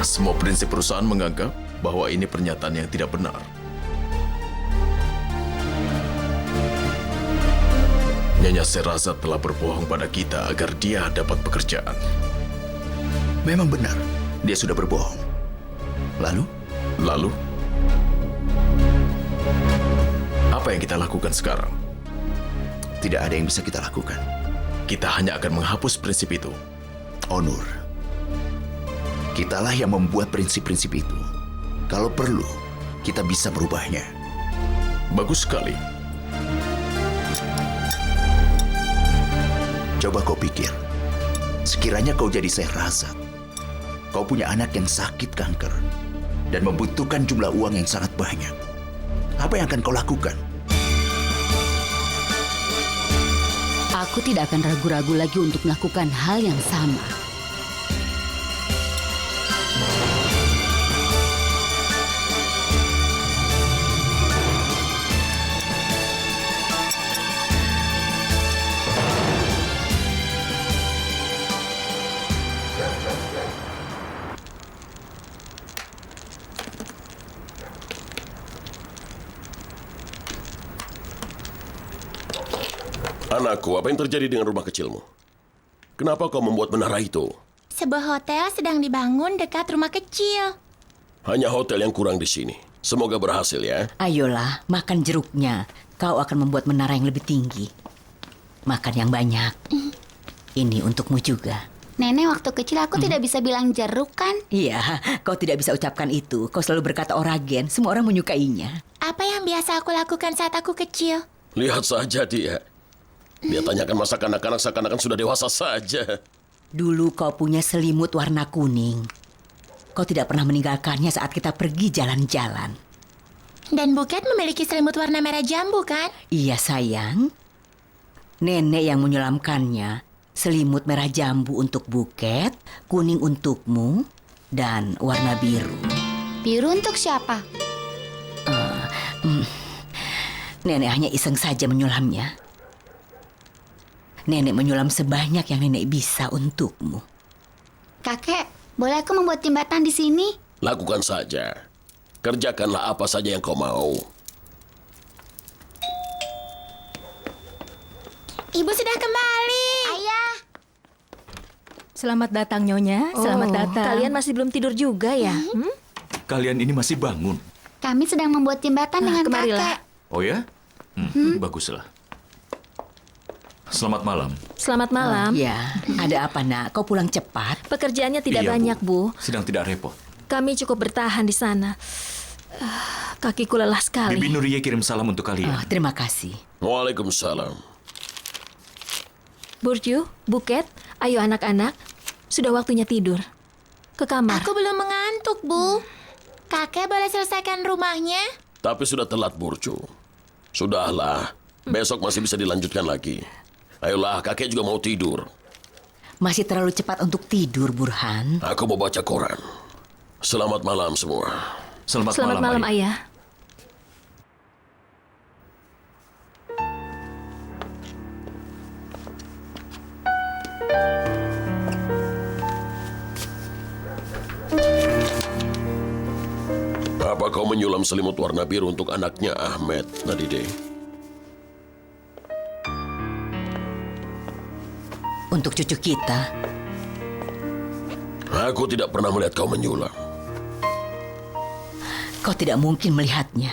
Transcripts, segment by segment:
Semua prinsip perusahaan menganggap bahwa ini pernyataan yang tidak benar. Nyonya Sherazad telah berbohong pada kita agar dia dapat pekerjaan. Memang benar, dia sudah berbohong. Lalu? Lalu, apa yang kita lakukan sekarang? Tidak ada yang bisa kita lakukan. Kita hanya akan menghapus prinsip itu. Onur, kitalah yang membuat prinsip-prinsip itu. Kalau perlu, kita bisa merubahnya. Bagus sekali. Coba kau pikir, sekiranya kau jadi Sherazad, kau punya anak yang sakit kanker dan membutuhkan jumlah uang yang sangat banyak. Apa yang akan kau lakukan? Aku tidak akan ragu-ragu lagi untuk melakukan hal yang sama. Anakku, apa yang terjadi dengan rumah kecilmu? Kenapa kau membuat menara itu? Sebuah hotel sedang dibangun dekat rumah kecil. Hanya hotel yang kurang di sini. Semoga berhasil ya. Ayolah, makan jeruknya. Kau akan membuat menara yang lebih tinggi. Makan yang banyak. Ini untukmu juga. Nenek, waktu kecil aku tidak bisa bilang jeruk kan? Iya, kau tidak bisa ucapkan itu. Kau selalu berkata oragen. Semua orang menyukainya. Apa yang biasa aku lakukan saat aku kecil? Lihat saja dia. Dia tanyakan masa kanak-kanak seakan-akan sudah dewasa saja. Dulu kau punya selimut warna kuning. Kau tidak pernah meninggalkannya saat kita pergi jalan-jalan. Dan Buket memiliki selimut warna merah jambu kan? Iya sayang. Nenek yang menyulamkannya. Selimut merah jambu untuk Buket, kuning untukmu, dan warna biru. Biru untuk siapa? Nenek hanya iseng saja menyulamnya. Nenek menyulam sebanyak yang nenek bisa untukmu. Kakek, boleh aku membuat jembatan di sini? Lakukan saja. Kerjakanlah apa saja yang kau mau. Ibu sudah kembali. Ayah. Selamat datang, Nyonya. Selamat datang. Kalian masih belum tidur juga ya? Kalian ini masih bangun. Kami sedang membuat jembatan dengan kemarilah. kakek. Oh ya? Baguslah. Selamat malam. Selamat malam. Ya, ada apa nak? Kau pulang cepat? Pekerjaannya tidak Iya, banyak, Bu. Sedang tidak repot. Kami cukup bertahan di sana. Kakiku lelah sekali. Bibi Nuriye kirim salam untuk kalian. Terima kasih. Waalaikumsalam. Burju, Buket, ayo anak-anak. Sudah waktunya tidur. Ke kamar. Aku belum mengantuk, Bu. Kakek boleh selesaikan rumahnya? Tapi sudah telat, Burcu. Sudahlah. Besok masih bisa dilanjutkan lagi. Ayolah, kakek juga mau tidur. Masih terlalu cepat untuk tidur, Burhan. Aku mau baca koran. Selamat malam semua. Selamat malam, Ayah. Apa kau menyulam selimut warna biru untuk anaknya Ahmed, Nadide? Untuk cucu kita. Aku tidak pernah melihat kau menyulam. Kau tidak mungkin melihatnya.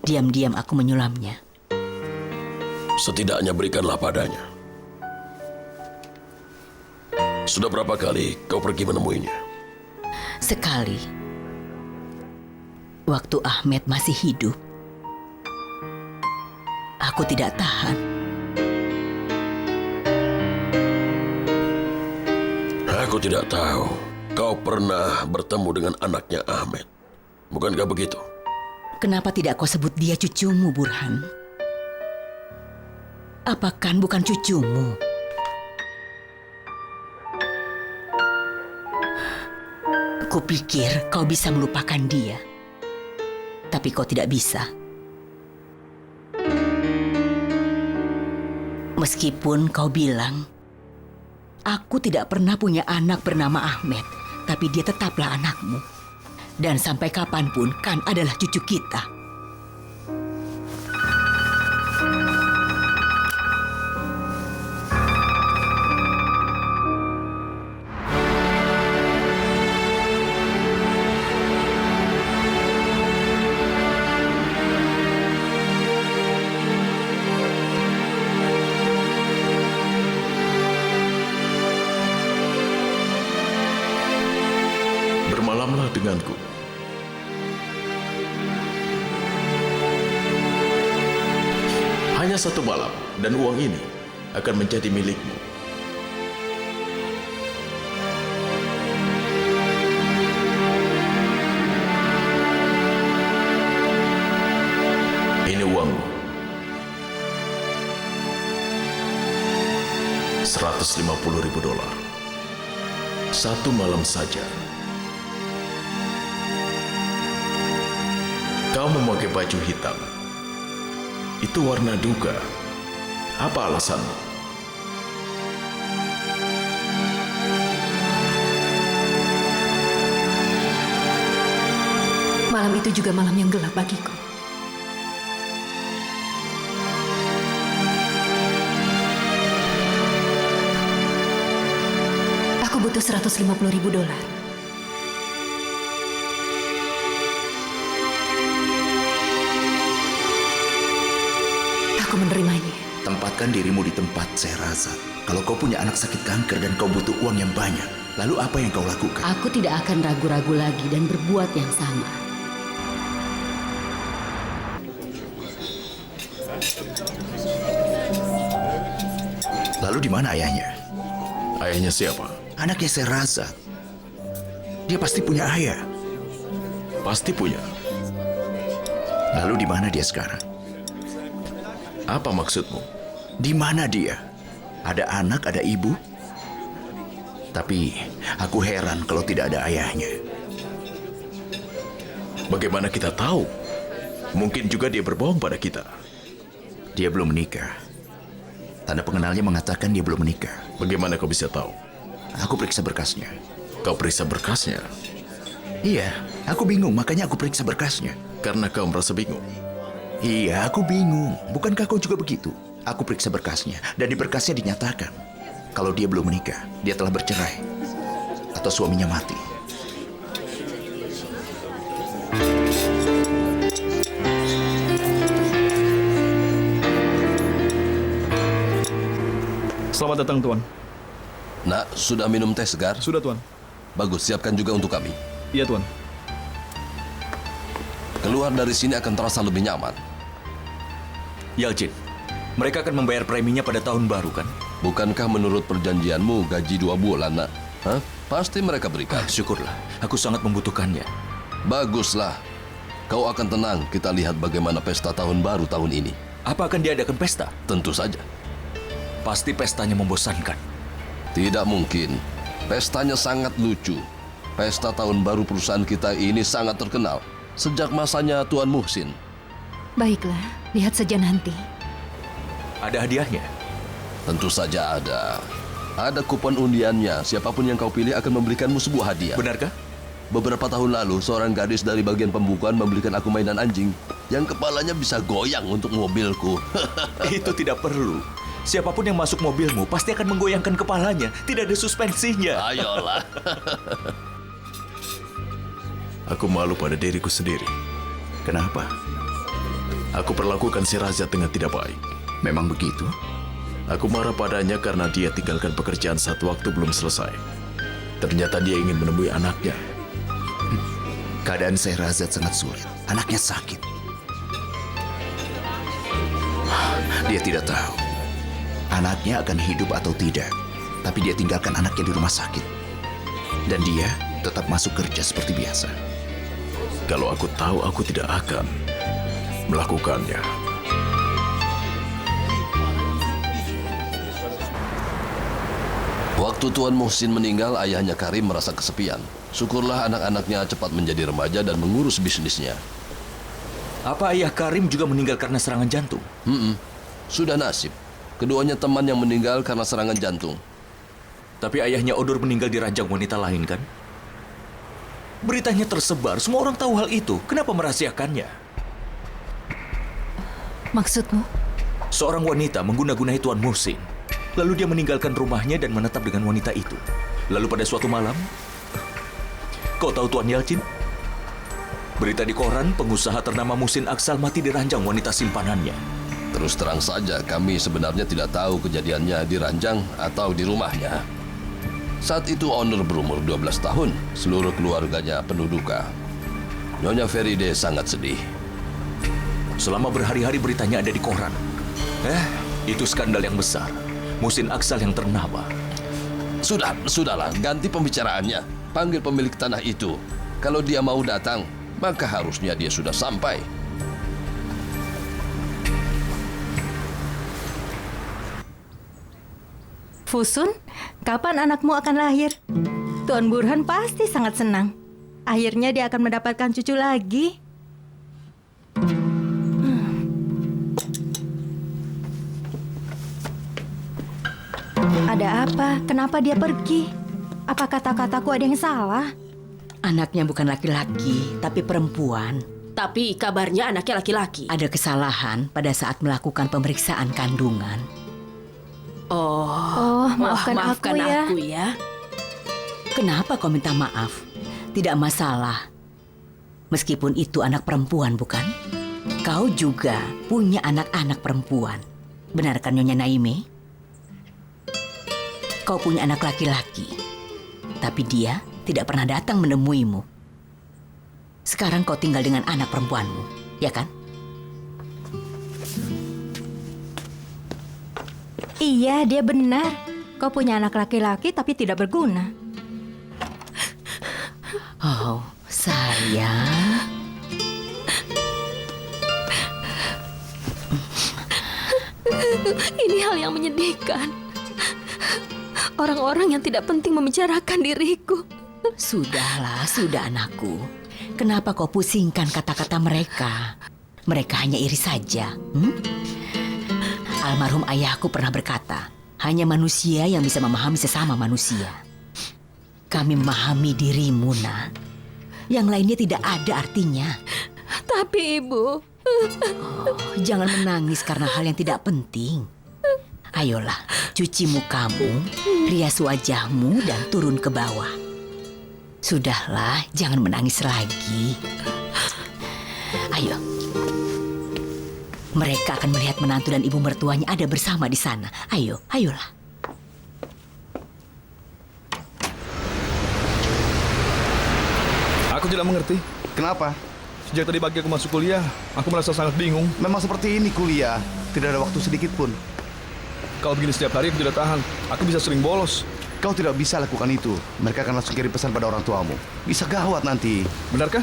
Diam-diam aku menyulamnya. Setidaknya berikanlah padanya. Sudah berapa kali kau pergi menemuinya? Sekali. Waktu Ahmed masih hidup. Aku tidak tahan. Aku tidak tahu. Kau pernah bertemu dengan anaknya Ahmed. Bukankah begitu? Kenapa tidak kau sebut dia cucumu, Burhan? Apakah bukan cucumu? Kupikir kau bisa melupakan dia. Tapi kau tidak bisa. Meskipun kau bilang, aku tidak pernah punya anak bernama Ahmed, tapi dia tetaplah anakmu. Dan sampai kapanpun Kan adalah cucu kita. Bermalamlah denganku. Hanya satu malam, dan uang ini akan menjadi milikmu. Ini uangmu. $150.000. Satu malam saja. Kau memakai baju hitam. Itu warna duka. Apa alasanmu? Malam itu juga malam yang gelap bagiku. Aku butuh $150.000. Aku menerimanya. Tempatkan dirimu di tempat Sherazad. Kalau kau punya anak sakit kanker dan kau butuh uang yang banyak, lalu apa yang kau lakukan? Aku tidak akan ragu-ragu lagi dan berbuat yang sama. Lalu di mana ayahnya? Ayahnya siapa? Anaknya Sherazad. Dia pasti punya ayah. Pasti punya. Lalu di mana dia sekarang? Apa maksudmu? Di mana dia? Ada anak, ada ibu. Tapi aku heran kalau tidak ada ayahnya. Bagaimana kita tahu? Mungkin juga dia berbohong pada kita. Dia belum menikah. Tanda pengenalnya mengatakan dia belum menikah. Bagaimana kau bisa tahu? Aku periksa berkasnya. Kau periksa berkasnya Iya, aku bingung, makanya aku periksa berkasnya. karena kau merasa bingung. Iya, aku bingung. Bukankah kau juga begitu? Aku periksa berkasnya, dan di berkasnya dinyatakan kalau dia belum menikah, dia telah bercerai, atau suaminya mati. Selamat datang, Tuan. Nak, sudah minum teh segar? Sudah, Tuan. Bagus, siapkan juga untuk kami. Iya, Tuan. Keluar dari sini akan terasa lebih nyaman. Yalcin, mereka akan membayar preminya pada tahun baru kan? Bukankah menurut perjanjianmu gaji 2 bulan, Nak? Hah? Pasti mereka berikan. Syukurlah, aku sangat membutuhkannya. Baguslah. Kau akan tenang, kita lihat bagaimana pesta tahun baru tahun ini. Apa akan diadakan pesta? Tentu saja. Pasti pestanya membosankan. Tidak mungkin. Pestanya sangat lucu. Pesta tahun baru perusahaan kita ini sangat terkenal sejak masanya Tuan Muhsin. Baiklah, lihat saja nanti. Ada hadiahnya? Tentu saja ada. Ada kupon undiannya. Siapapun yang kau pilih akan memberikanmu sebuah hadiah. Benarkah? Beberapa tahun lalu, seorang gadis dari bagian pembukuan membelikan aku mainan anjing yang kepalanya bisa goyang untuk mobilku. Itu tidak perlu. Siapapun yang masuk mobilmu pasti akan menggoyangkan kepalanya. Tidak ada suspensinya. Ayolah. Aku malu pada diriku sendiri. Kenapa? Aku perlakukan Sherazad dengan tidak baik. Memang begitu? Aku marah padanya karena dia tinggalkan pekerjaan saat waktu belum selesai. Ternyata dia ingin menemui anaknya. Keadaan Sherazad sangat sulit. Anaknya sakit. Dia tidak tahu anaknya akan hidup atau tidak. Tapi dia tinggalkan anaknya di rumah sakit. Dan dia tetap masuk kerja seperti biasa. Kalau aku tahu, aku tidak akan melakukannya. Waktu Tuan Muhsin meninggal, ayahnya Karim merasa kesepian. Syukurlah anak-anaknya cepat menjadi remaja dan mengurus bisnisnya. Apa ayah Karim juga meninggal karena serangan jantung? Sudah nasib. Keduanya teman yang meninggal karena serangan jantung. Tapi ayahnya Odur meninggal di ranjang wanita lain kan? Beritanya tersebar, semua orang tahu hal itu. Kenapa merahasiakannya? Maksudmu? Seorang wanita mengguna-gunai Tuan Muhsin. Lalu dia meninggalkan rumahnya dan menetap dengan wanita itu. Lalu pada suatu malam, kau tahu Tuan Yalcin? Berita di koran, pengusaha ternama Muhsin Aksal mati diranjang wanita simpanannya. Terus terang saja, kami sebenarnya tidak tahu kejadiannya di ranjang atau di rumahnya. Saat itu owner berumur 12 tahun, seluruh keluarganya penuh duka. Nyonya Feride sangat sedih. Selama berhari-hari beritanya ada di koran. Itu skandal yang besar. Muhsin Aksal yang ternama. Sudahlah, ganti pembicaraannya. Panggil pemilik tanah itu. Kalau dia mau datang, maka harusnya dia sudah sampai. Fusun, kapan anakmu akan lahir? Tuan Burhan pasti sangat senang. Akhirnya dia akan mendapatkan cucu lagi. Ada apa? Kenapa dia pergi? Apa kata-kataku ada yang salah? Anaknya bukan laki-laki, tapi perempuan. Tapi kabarnya anaknya laki-laki. Ada kesalahan pada saat melakukan pemeriksaan kandungan. Oh, maafkan aku ya. Kenapa kau minta maaf? Tidak masalah. Meskipun itu anak perempuan, bukan? Kau juga punya anak-anak perempuan. Benarkan Nyonya Naime? Kau punya anak laki-laki, tapi dia tidak pernah datang menemuimu. Sekarang kau tinggal dengan anak perempuanmu, ya kan? Iya, dia benar. Kau punya anak laki-laki tapi tidak berguna. Oh, sayang. Ini hal yang menyedihkan. Orang-orang yang tidak penting membicarakan diriku. Sudahlah, sudah anakku. Kenapa kau pusingkan kata-kata mereka? Mereka hanya iri saja. Almarhum ayahku pernah berkata, hanya manusia yang bisa memahami sesama manusia. Kami memahami dirimu, Nak. Yang lainnya tidak ada artinya. Tapi Ibu... Jangan menangis karena hal yang tidak penting. Ayolah, cuci mukamu, rias wajahmu, dan turun ke bawah. Sudahlah, jangan menangis lagi. Ayo. Mereka akan melihat menantu dan ibu mertuanya ada bersama di sana. Ayo, ayolah. Aku tidak mengerti. Kenapa? Sejak tadi pagi aku masuk kuliah, aku merasa sangat bingung. Memang seperti ini kuliah. Tidak ada waktu sedikit pun. Kalau begini setiap hari aku tidak tahan. Aku bisa sering bolos. Kau tidak bisa lakukan itu. Mereka akan langsung kirim pesan pada orang tuamu. Bisa gawat nanti. Benarkah?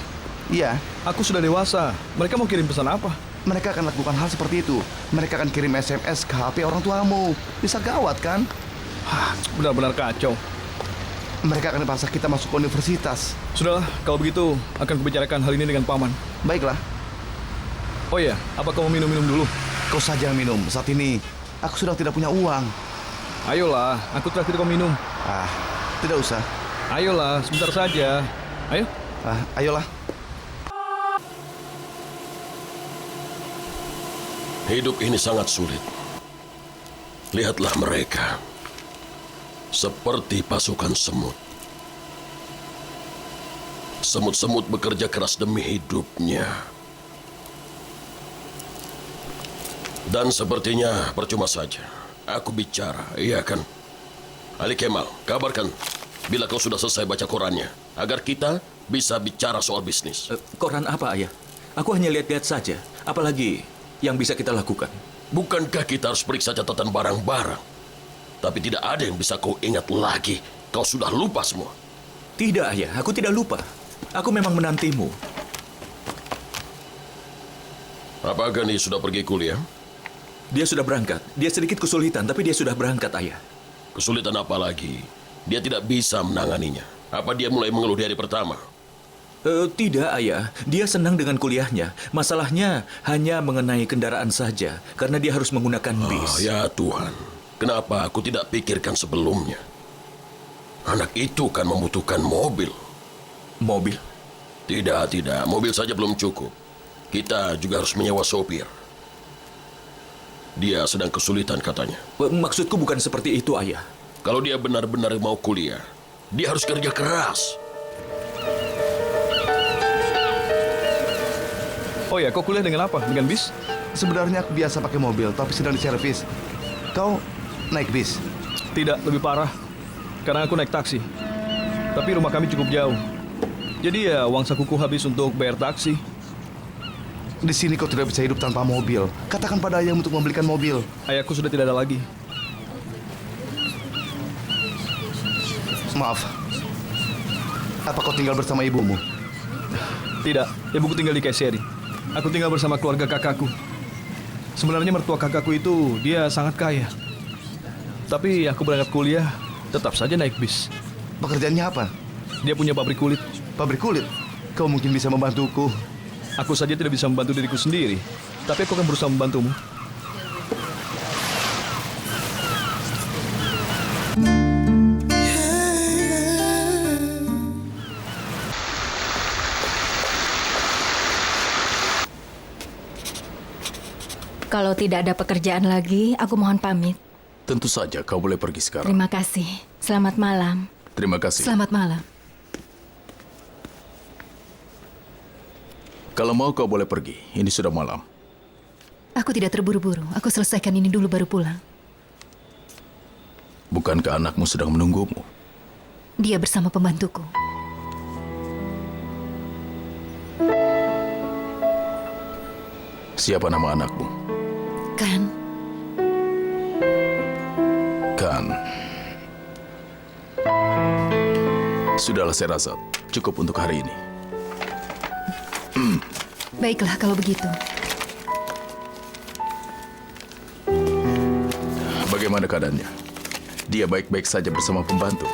Iya. Aku sudah dewasa. Mereka mau kirim pesan apa? Mereka akan lakukan hal seperti itu. Mereka akan kirim SMS ke HP orang tuamu. Bisa gawat kan? Benar-benar kacau. Mereka akan paksa kita masuk ke universitas. Sudahlah, kalau begitu akan kubicarakan hal ini dengan paman. Baiklah. Oh iya, apa kau mau minum-minum dulu? Kau saja yang minum. Saat ini aku sudah tidak punya uang. Ayolah, aku traktir kau minum. Tidak usah. Ayolah, sebentar saja. Ayo. Ayolah. Hidup ini sangat sulit. Lihatlah mereka. Seperti pasukan semut. Semut-semut bekerja keras demi hidupnya. Dan sepertinya percuma saja. Aku bicara, iya kan? Ali Kemal, kabarkan bila kau sudah selesai baca korannya, agar kita bisa bicara soal bisnis. Koran apa, Ayah? Aku hanya lihat-lihat saja. Apalagi yang bisa kita lakukan? Bukankah kita harus periksa catatan barang-barang? Tapi tidak ada yang bisa kau ingat lagi. Kau sudah lupa semua. Tidak, Ayah. Aku tidak lupa. Aku memang menantimu. Apa Gani sudah pergi kuliah? Dia sudah berangkat. Dia sedikit kesulitan, tapi dia sudah berangkat, Ayah. Kesulitan apa lagi? Dia tidak bisa menanganinya. Apa dia mulai mengeluh di hari pertama? Tidak, Ayah. Dia senang dengan kuliahnya. Masalahnya hanya mengenai kendaraan saja, karena dia harus menggunakan bis. Ya Tuhan, kenapa aku tidak pikirkan sebelumnya? Anak itu kan membutuhkan mobil. Mobil? Tidak. Mobil saja belum cukup. Kita juga harus menyewa sopir. Dia sedang kesulitan katanya. Maksudku bukan seperti itu, Ayah. Kalau dia benar-benar mau kuliah, dia harus kerja keras. Oh ya, kau kuliah dengan apa? Dengan bis? Sebenarnya aku biasa pakai mobil, tapi sedang diservis. Kau naik bis? Tidak, lebih parah. Karena aku naik taksi. Tapi rumah kami cukup jauh. Jadi ya uang sakuku habis untuk bayar taksi. Di sini kau tidak bisa hidup tanpa mobil. Katakan pada ayah untuk membelikan mobil. Ayahku sudah tidak ada lagi. Maaf. Apa kau tinggal bersama ibumu? Tidak, ibuku tinggal di Kayseri. Aku tinggal bersama keluarga kakakku. Sebenarnya mertua kakakku itu dia sangat kaya. Tapi aku berangkat kuliah tetap saja naik bis. Pekerjaannya apa? Dia punya pabrik kulit. Pabrik kulit? Kau mungkin bisa membantuku. Aku saja tidak bisa membantu diriku sendiri. Tapi aku akan berusaha membantumu. Kalau tidak ada pekerjaan lagi, aku mohon pamit. Tentu saja kau boleh pergi sekarang. Terima kasih. Selamat malam. Terima kasih. Selamat malam. Kalau mau kau boleh pergi. Ini sudah malam. Aku tidak terburu-buru. Aku selesaikan ini dulu baru pulang. Bukankah anakmu sedang menunggumu? Dia bersama pembantuku. Siapa nama anakmu? Kan? Kan. Sudahlah, Sherazad. Cukup untuk hari ini. Baiklah kalau begitu. Bagaimana keadaannya? Dia baik-baik saja bersama pembantu.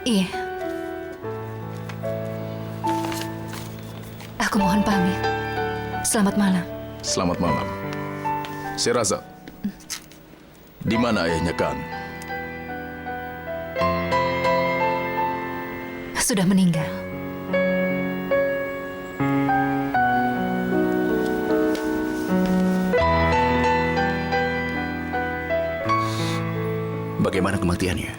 Iya. Aku mohon pamit. Selamat malam. Selamat malam. Sherazad, di mana ayahnya Kan? Sudah meninggal. Bagaimana kematiannya?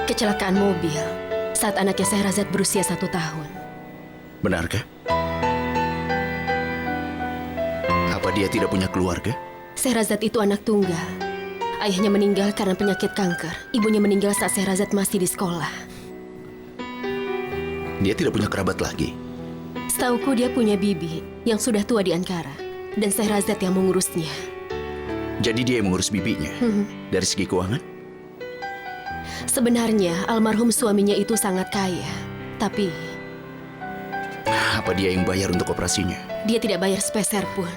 Kecelakaan mobil saat anaknya Sherazad berusia 1 tahun. Benarkah? Apa dia tidak punya keluarga? Sherazad itu anak tunggal. Ayahnya meninggal karena penyakit kanker. Ibunya meninggal saat Sherazad masih di sekolah. Dia tidak punya kerabat lagi. Setauku dia punya bibi yang sudah tua di Ankara. Dan Sherazad yang mengurusnya. Jadi dia yang mengurus bibinya? Dari segi keuangan? Sebenarnya almarhum suaminya itu sangat kaya. Tapi apa dia yang bayar untuk operasinya? dia tidak bayar sepeser pun.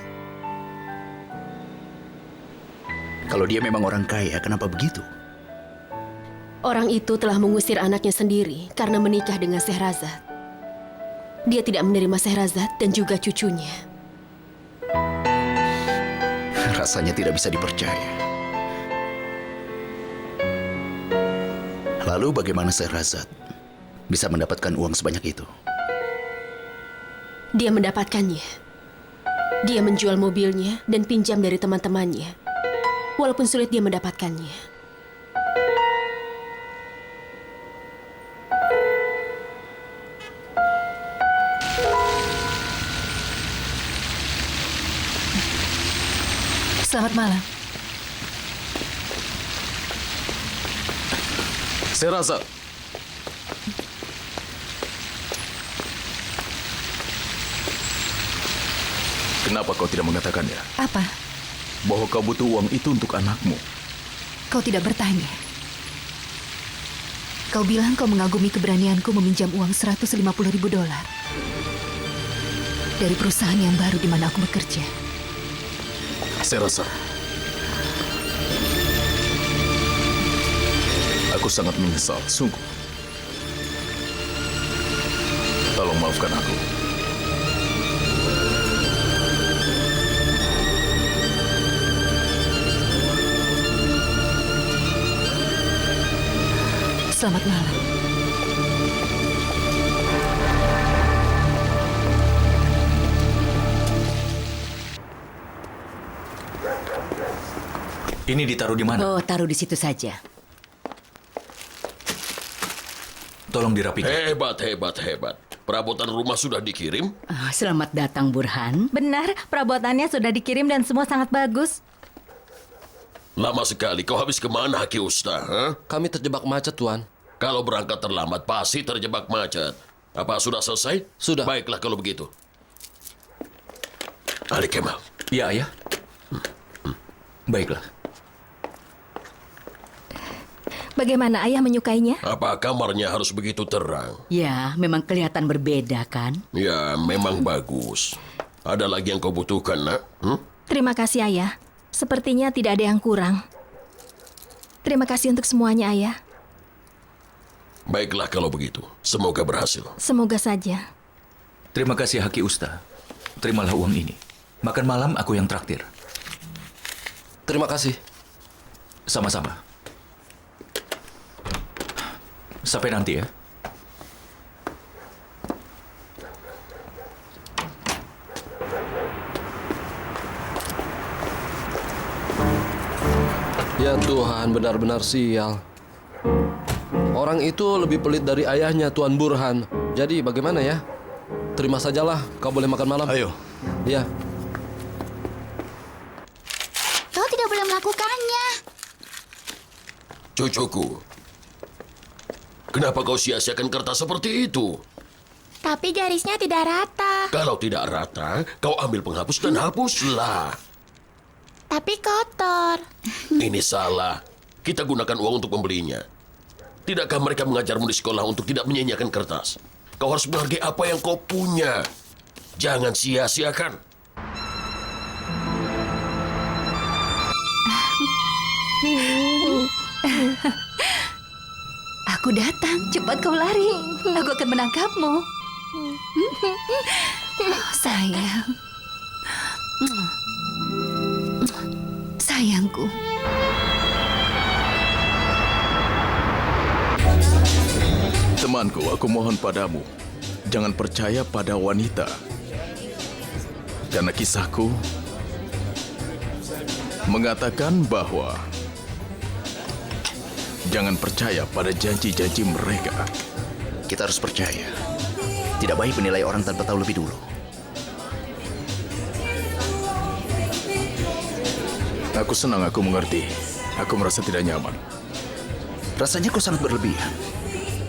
Kalau dia memang orang kaya, kenapa begitu? Orang itu telah mengusir anaknya sendiri karena menikah dengan Sherazad. Dia tidak menerima Sherazad dan juga cucunya. Rasanya tidak bisa dipercaya. Lalu bagaimana Sherazad bisa mendapatkan uang sebanyak itu? Dia mendapatkannya. Dia menjual mobilnya dan pinjam dari teman-temannya. Walaupun sulit dia mendapatkannya. Selamat malam. Sherazad. Kenapa kau tidak mengatakannya? Apa? Bahwa kau butuh uang itu untuk anakmu. Kau tidak bertanya. Kau bilang kau mengagumi keberanianku meminjam uang $150.000 dari perusahaan yang baru di mana aku bekerja. Sherazad, aku sangat menyesal, sungguh. Tolong maafkan aku. Selamat malam. Ini ditaruh di mana? Oh, taruh di situ saja. Tolong dirapikan. Hebat, hebat, hebat. Perabotan rumah sudah dikirim? Selamat datang, Burhan. Benar, perabotannya sudah dikirim dan semua sangat bagus. Lama sekali. Kau habis kemana, Haki Usta? Huh? Kami terjebak macet, Tuan. Kalau berangkat terlambat, pasti terjebak macet. Apa sudah selesai? Sudah. Baiklah kalau begitu. Ali Kemal. Ya, Ayah. Baiklah. Bagaimana ayah menyukainya? Apa kamarnya harus begitu terang? Ya, memang kelihatan berbeda, kan? Ya, memang bagus. Ada lagi yang kau butuhkan, nak? Terima kasih ayah. Sepertinya tidak ada yang kurang. Terima kasih untuk semuanya ayah. Baiklah kalau begitu. Semoga berhasil. Semoga saja. Terima kasih, Haki Usta. Terimalah uang ini. Makan malam aku yang traktir. Terima kasih. Sama-sama. Sampai nanti ya. Ya Tuhan, benar-benar sial. Orang itu lebih pelit dari ayahnya, Tuan Burhan. Jadi bagaimana ya? Terima sajalah, kau boleh makan malam. Ayo. Ya. Kau tidak boleh melakukannya. Cucuku, kenapa kau sia-siakan kertas seperti itu? Tapi garisnya tidak rata. Kalau tidak rata, kau ambil penghapus dan hapuslah. Tapi kotor. Ini salah. Kita gunakan uang untuk membelinya. Tidakkah mereka mengajarmu di sekolah untuk tidak menyia-nyiakan kertas? Kau harus menghargai apa yang kau punya. Jangan sia-siakan. Aku datang, cepat kau lari. Aku akan menangkapmu. Sayang. Sayangku. Temanku, aku mohon padamu, jangan percaya pada wanita. Karena kisahku mengatakan bahwa jangan percaya pada janji-janji mereka. Kita harus percaya. Tidak baik menilai orang tanpa tahu lebih dulu. Aku senang aku mengerti. Aku merasa tidak nyaman. Rasanya kau sangat berlebihan.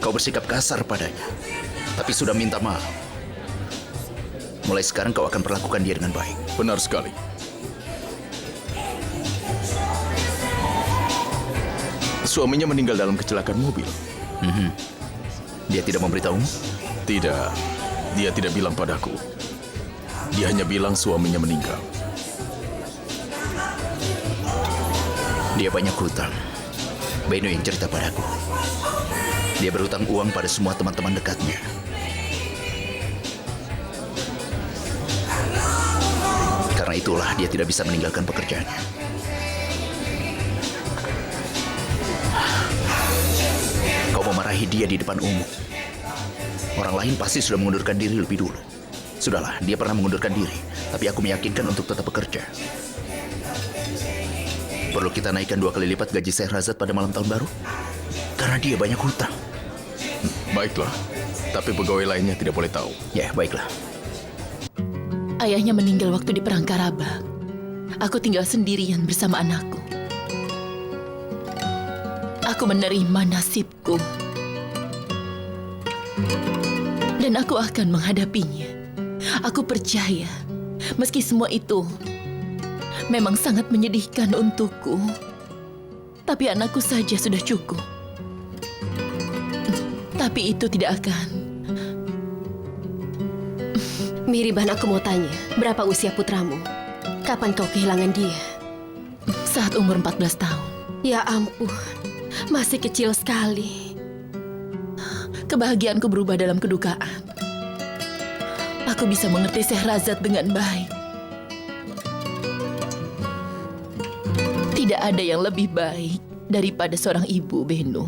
Kau bersikap kasar padanya. Tapi sudah minta maaf. Mulai sekarang kau akan perlakukan dia dengan baik. Benar sekali. Suaminya meninggal dalam kecelakaan mobil. Dia tidak memberitahumu? Tidak. Dia tidak bilang padaku. Dia hanya bilang suaminya meninggal. Dia banyak hutang. Beno yang cerita padaku. Dia berhutang uang pada semua teman-teman dekatnya. Karena itulah dia tidak bisa meninggalkan pekerjaannya. Kau memarahi dia di depan umum. Orang lain pasti sudah mengundurkan diri lebih dulu. Sudahlah, dia pernah mengundurkan diri. Tapi aku meyakinkan untuk tetap bekerja. Perlu kita naikkan 2 kali lipat gaji Syahrazad pada malam tahun baru? Karena dia banyak hutang. Baiklah, tapi pegawai lainnya tidak boleh tahu. Ya, baiklah. Ayahnya meninggal waktu di Perang Karabakh. Aku tinggal sendirian bersama anakku. Aku menerima nasibku. Dan aku akan menghadapinya. Aku percaya, meski semua itu memang sangat menyedihkan untukku, tapi anakku saja sudah cukup. Tapi itu tidak akan. Miriban, aku mau tanya, berapa usia putramu? Kapan kau kehilangan dia? Saat umur 14 tahun. Ya ampun, masih kecil sekali. Kebahagiaanku berubah dalam kedukaan. Aku bisa mengerti Syahrazad dengan baik. Tidak ada yang lebih baik daripada seorang ibu, Beno.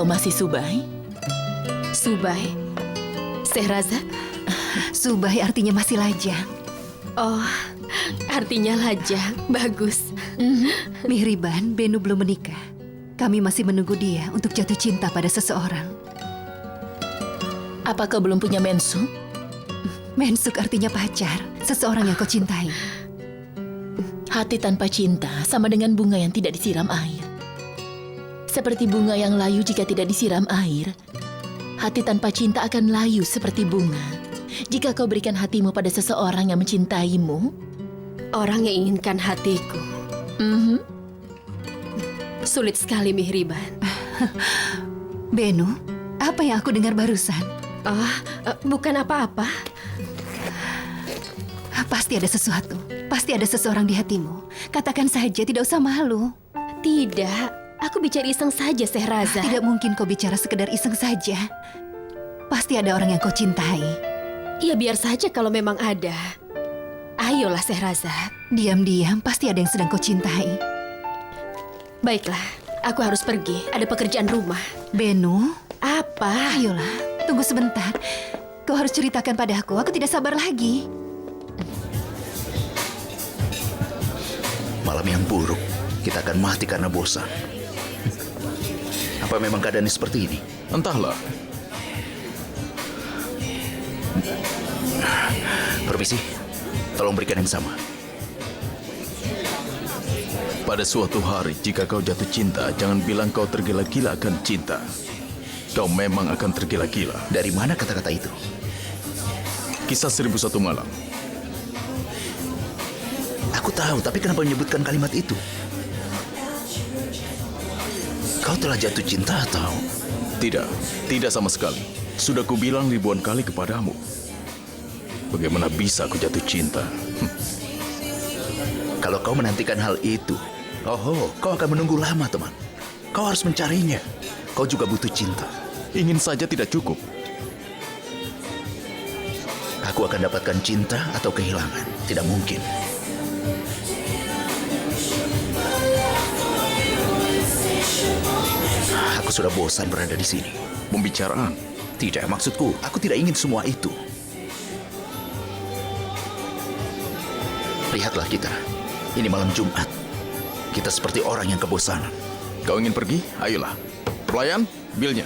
kau masih Subai? Subai? Sehrazad? Subai artinya masih lajang. Oh, artinya lajang. Bagus. Mihriban, Benu belum menikah. Kami masih menunggu dia untuk jatuh cinta pada seseorang. Apa kau belum punya mensuk? Mensuk artinya pacar, seseorang yang kau cintai. Hati tanpa cinta sama dengan bunga yang tidak disiram air. Seperti bunga yang layu jika tidak disiram air, hati tanpa cinta akan layu seperti bunga. Jika kau berikan hatimu pada seseorang yang mencintaimu, orang yang inginkan hatiku. Sulit sekali, Mihriban. Benu, apa yang aku dengar barusan? Bukan apa-apa. Pasti ada sesuatu. Pasti ada seseorang di hatimu. Katakan saja, tidak usah malu. Tidak, aku bicara iseng saja, Sehrazad. Tidak mungkin kau bicara sekedar iseng saja. Pasti ada orang yang kau cintai. Ya biar saja kalau memang ada. Ayolah, Sehrazad. Diam-diam pasti ada yang sedang kau cintai. Baiklah, aku harus pergi. Ada pekerjaan rumah. Benu? Apa? Ayolah, tunggu sebentar. Kau harus ceritakan padaku. Aku tidak sabar lagi. Malam yang buruk, kita akan mati karena bosan. Apa memang keadaannya seperti ini? Entahlah. Permisi, tolong berikan yang sama. Pada suatu hari, jika kau jatuh cinta, jangan bilang kau tergila-gila akan cinta. Kau memang akan tergila-gila. Dari mana kata-kata itu? Kisah 1001 Malam. Aku tahu, tapi kenapa menyebutkan kalimat itu? Kau telah jatuh cinta atau? Tidak, tidak sama sekali. Sudah kubilang ribuan kali kepadamu. Bagaimana bisa aku jatuh cinta? Kalau kau menantikan hal itu, kau akan menunggu lama, teman. Kau harus mencarinya. Kau juga butuh cinta. Ingin saja tidak cukup. Aku akan dapatkan cinta atau kehilangan. Tidak mungkin. Aku sudah bosan berada di sini. Pembicaraan? Tidak, maksudku, aku tidak ingin semua itu. Lihatlah kita. Ini malam Jumat. Kita seperti orang yang kebosanan. Kau ingin pergi? Ayolah. Pelayan, bilnya.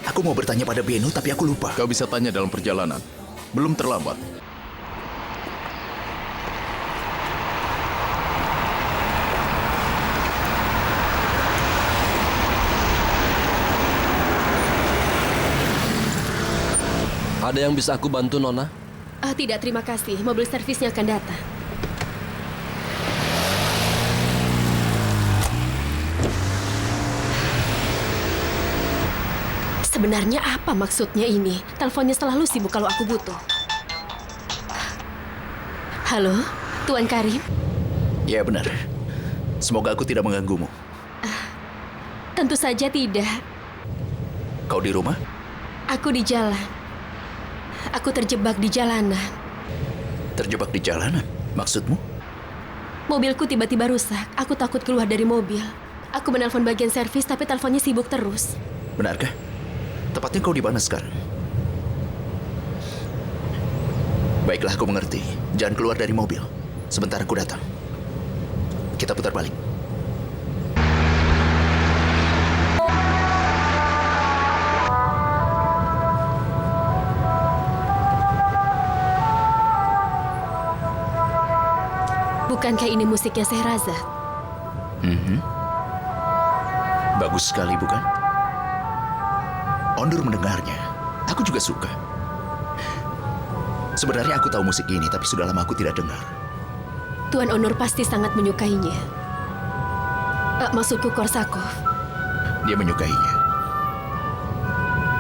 Aku mau bertanya pada Benu, tapi aku lupa. Kau bisa tanya dalam perjalanan. Belum terlambat. Ada yang bisa aku bantu, Nona? Tidak, terima kasih. Mobil servisnya akan datang. Sebenarnya apa maksudnya ini? Teleponnya selalu sibuk kalau aku butuh. Halo, Tuan Karim? Ya, benar. Semoga aku tidak mengganggumu. Tentu saja tidak. Kau di rumah? Aku di jalan. Aku terjebak di jalanan. Terjebak di jalanan? Maksudmu? Mobilku tiba-tiba rusak. Aku takut keluar dari mobil. Aku menelpon bagian servis, tapi teleponnya sibuk terus. Benarkah? Tepatnya kau di mana sekarang? Baiklah, aku mengerti. Jangan keluar dari mobil. Sebentar aku datang. Kita putar balik. Bukankah ini musiknya Sehrazad? Bagus sekali, bukan? Ondur mendengarnya. Aku juga suka. Sebenarnya aku tahu musik ini, tapi sudah lama aku tidak dengar. Tuan Onur pasti sangat menyukainya. Maksudku Korsakov. Dia menyukainya.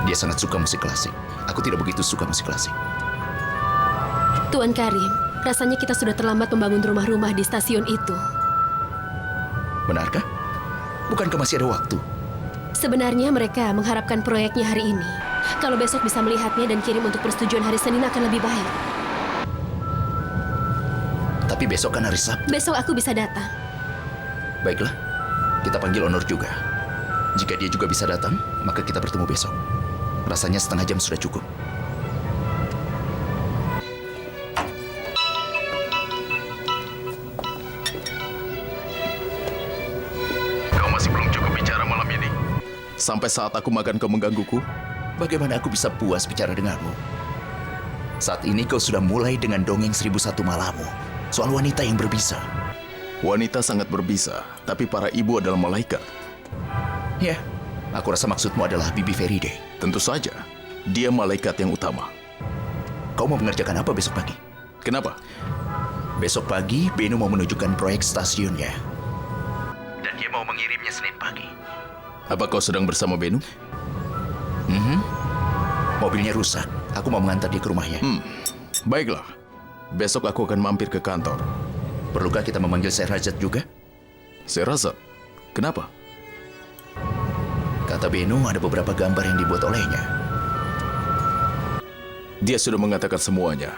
Dia sangat suka musik klasik. Aku tidak begitu suka musik klasik. Tuan Karim, rasanya kita sudah terlambat membangun rumah-rumah di stasiun itu. Benarkah? Bukankah masih ada waktu? Sebenarnya mereka mengharapkan proyeknya hari ini. Kalau besok bisa melihatnya dan kirim untuk persetujuan hari Senin akan lebih baik. Tapi besok kan hari Sabtu. Besok aku bisa datang. Baiklah, kita panggil Onur juga. Jika dia juga bisa datang, maka kita bertemu besok. Rasanya setengah jam sudah cukup. Kau masih belum cukup bicara malam ini. Sampai saat aku makan kau menggangguku. Bagaimana aku bisa puas bicara denganmu? Saat ini kau sudah mulai dengan dongeng 1001 malammu soal wanita yang berbisa. Wanita sangat berbisa, tapi para ibu adalah malaikat. Ya, aku rasa maksudmu adalah Bibi Feride. Tentu saja, dia malaikat yang utama. Kau mau mengerjakan apa besok pagi? Kenapa? Besok pagi, Beno mau menunjukkan proyek stasiunnya. Dan dia mau mengirimnya Senin pagi. Apa kau sedang bersama Beno? Mobilnya rusak. Aku mau mengantar dia ke rumahnya. Baiklah. Besok aku akan mampir ke kantor. Perlukah kita memanggil Syarazad juga? Syarazad? Kenapa? Kata Beno ada beberapa gambar yang dibuat olehnya. Dia sudah mengatakan semuanya.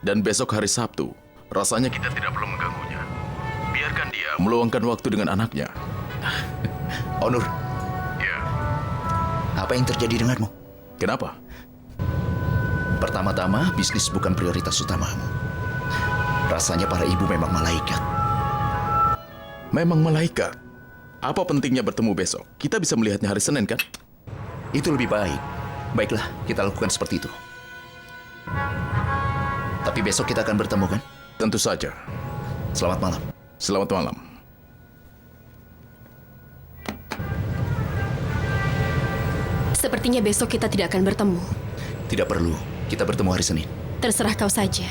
Dan besok hari Sabtu, rasanya kita tidak perlu mengganggunya. Biarkan dia meluangkan waktu dengan anaknya. Onur. Ya. Apa yang terjadi denganmu? Kenapa? Pertama-tama, bisnis bukan prioritas utamamu. Rasanya para ibu memang malaikat. Memang malaikat? Apa pentingnya bertemu besok? Kita bisa melihatnya hari Senin, kan? Itu lebih baik. Baiklah, kita lakukan seperti itu. Tapi besok kita akan bertemu, kan? Tentu saja. Selamat malam. Selamat malam. Sepertinya besok kita tidak akan bertemu. Tidak perlu. Kita bertemu hari Senin. Terserah kau saja.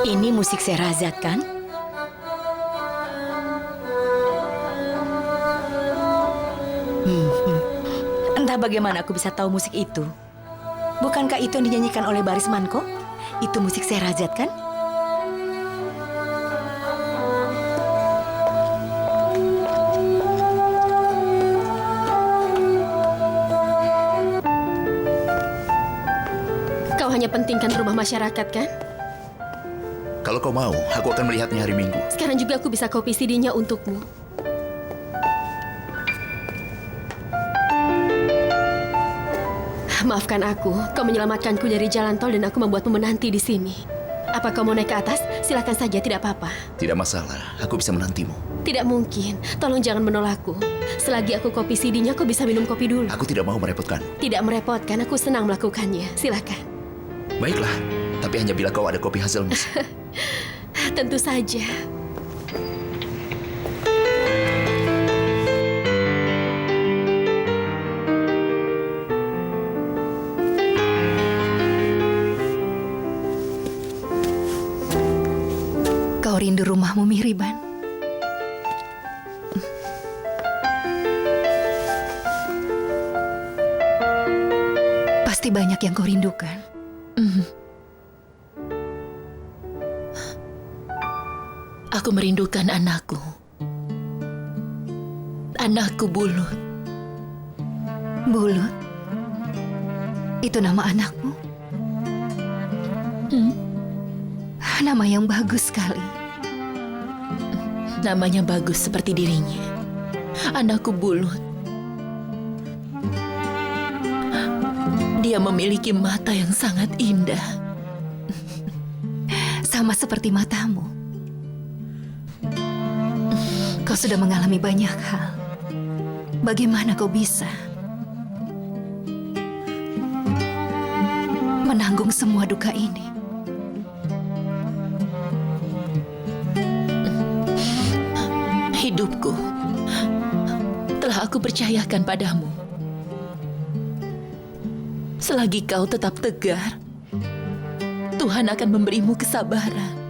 Ini musik Syarazad, kan? Entah bagaimana aku bisa tahu musik itu. Bukankah itu yang dinyanyikan oleh Baris Manko? Itu musik Syarazad, kan? Kau hanya pentingkan rumah masyarakat, kan? Kalau kau mau, aku akan melihatnya hari Minggu. Sekarang juga aku bisa copy CD-nya untukmu. Maafkan aku, kau menyelamatkanku dari jalan tol dan aku membuatmu menanti di sini. Apa kau mau naik ke atas? Silakan saja, tidak apa-apa. Tidak masalah, aku bisa menantimu. Tidak mungkin, tolong jangan menolakku. Selagi aku kopi CD-nya, kau bisa minum kopi dulu. Aku tidak mau merepotkan. Tidak merepotkan, aku senang melakukannya. Silakan. Baiklah, tapi hanya bila kau ada kopi hazelnut. Tentu saja. Kau rindu rumahmu, Mihriban? Pasti banyak yang kau rindukan. Aku merindukan anakku. Anakku Bulut. Bulut? Itu nama anakmu? Nama yang bagus sekali. Namanya bagus seperti dirinya. Anakku Bulut. Dia memiliki mata yang sangat indah. Sama seperti matamu. Kau sudah mengalami banyak hal. Bagaimana kau bisa menanggung semua duka ini? Hidupku telah aku percayakan padamu. Selagi kau tetap tegar, Tuhan akan memberimu kesabaran.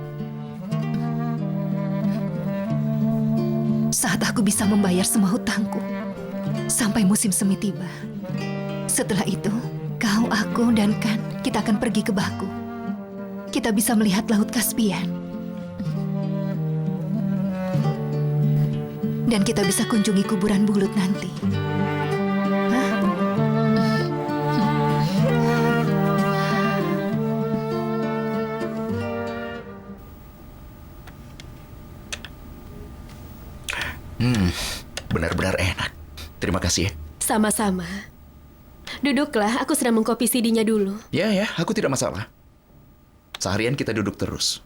Saat aku bisa membayar semua hutangku sampai musim semi tiba. Setelah itu, kau, aku, dan Kan, kita akan pergi ke Baku. Kita bisa melihat Laut Kaspian. Dan kita bisa kunjungi kuburan Bulut nanti. Benar-benar enak. Terima kasih ya. Sama-sama. Duduklah, aku sedang mengkopi CD-nya dulu. Ya, aku tidak masalah. Seharian kita duduk terus.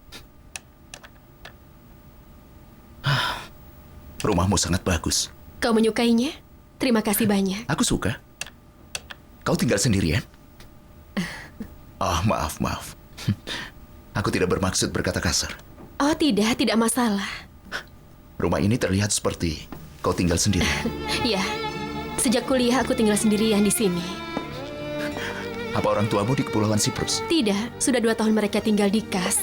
Rumahmu sangat bagus. Kau menyukainya? Terima kasih banyak. Aku suka. Kau tinggal sendirian? Maaf. Aku tidak bermaksud berkata kasar. Oh tidak masalah. Rumah ini terlihat seperti kau tinggal sendirian. Ya, sejak kuliah aku tinggal sendirian di sini. Apa orang tuamu di Kepulauan Siprus? Tidak, sudah 2 tahun mereka tinggal di Kas.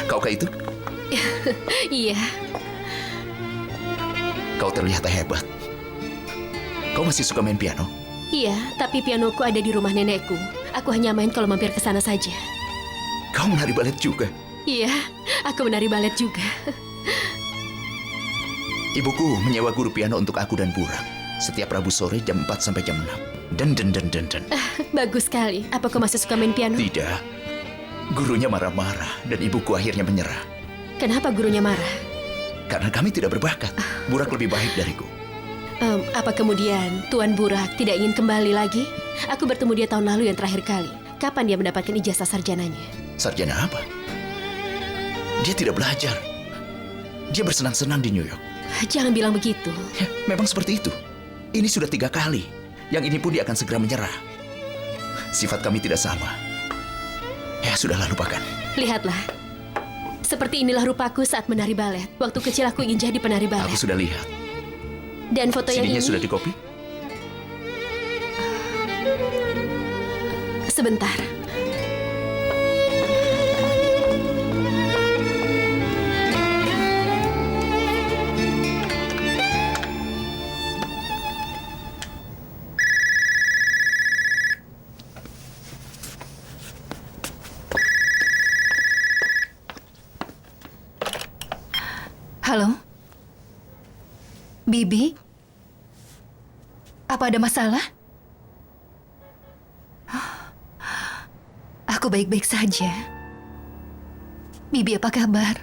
Kau kayak itu? Iya. Kau terlihat hebat. Kau masih suka main piano? Iya, tapi pianoku ada di rumah nenekku. Aku hanya main kalau mampir ke sana saja. Kau menari balet juga? Iya, aku menari balet juga. Ibuku menyewa guru piano untuk aku dan Burak. Setiap Rabu sore jam 4 sampai jam 6. Dan. Bagus sekali. Apa kau masih suka main piano? Tidak. Gurunya marah-marah dan ibuku akhirnya menyerah. Kenapa gurunya marah? Karena kami tidak berbakat. Burak lebih baik dariku. Apa kemudian Tuan Burak tidak ingin kembali lagi? Aku bertemu dia tahun lalu yang terakhir kali. Kapan dia mendapatkan ijazah sarjananya? Sarjana apa? Dia tidak belajar. Dia bersenang-senang di New York. Jangan bilang begitu. Ya, memang seperti itu. Ini sudah 3 kali. Yang ini pun dia akan segera menyerah. Sifat kami tidak sama. Ya, sudahlah, lupakan. Lihatlah. Seperti inilah rupaku saat menari balet. Waktu kecil aku ingin jadi penari balet. Aku sudah lihat. Dan foto yang ini... sudah dikopi? Sebentar. Halo? Bibi? Apa ada masalah? Aku baik-baik saja. Bibi, apa kabar?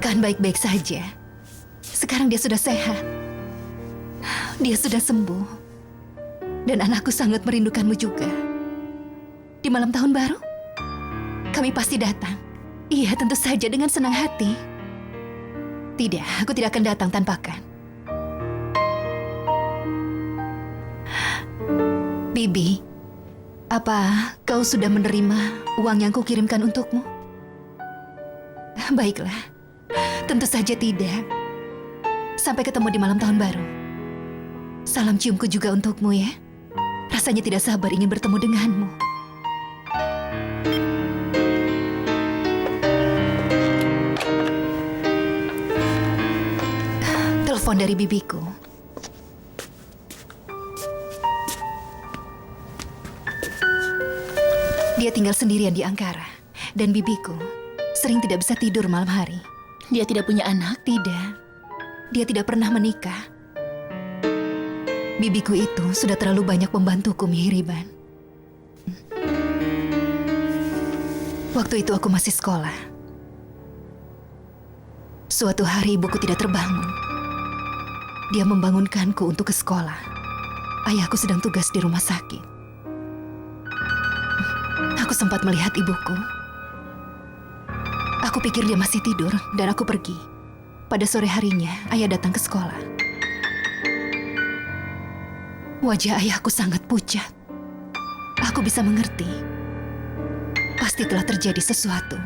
Kan baik-baik saja. Sekarang dia sudah sehat. Dia sudah sembuh. Dan anakku sangat merindukanmu juga. Di malam tahun baru, kami pasti datang. Iya, tentu saja dengan senang hati. Tidak, aku tidak akan datang tanpakan. Bibi, apa kau sudah menerima uang yang kukirimkan untukmu? Baiklah, tentu saja tidak. Sampai ketemu di malam tahun baru. Salam ciumku juga untukmu ya. Rasanya tidak sabar ingin bertemu denganmu. Telepon dari bibiku. Dia tinggal sendirian di Ankara. Dan bibiku sering tidak bisa tidur malam hari. Dia tidak punya anak? Tidak. Dia tidak pernah menikah. Bibiku itu sudah terlalu banyak membantuku, Mihriban. Waktu itu aku masih sekolah. Suatu hari ibuku tidak terbangun. Dia membangunkanku untuk ke sekolah. Ayahku sedang tugas di rumah sakit. Aku sempat melihat ibuku. Aku pikir dia masih tidur dan aku pergi. Pada sore harinya, ayah datang ke sekolah. Wajah ayahku sangat pucat. Aku bisa mengerti. Pasti telah terjadi sesuatu.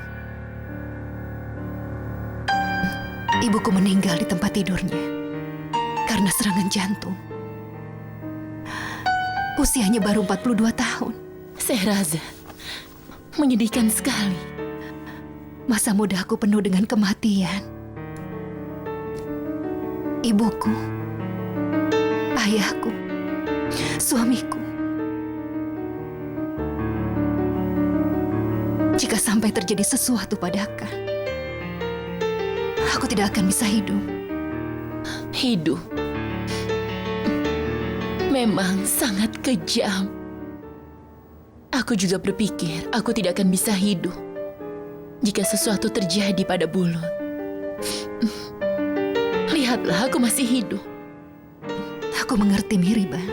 Ibuku meninggal di tempat tidurnya karena serangan jantung. Usianya baru 42 tahun. Sehrazad, menyedihkan sekali. Masa mudaku penuh dengan kematian. Ibuku, ayahku, suamiku. Jika sampai terjadi sesuatu pada Kak, Aku tidak akan bisa hidup. Hidup memang sangat kejam. Aku juga berpikir aku tidak akan bisa hidup jika sesuatu terjadi pada Bulut. Lihatlah, aku masih hidup. Aku mengerti, Mihriban.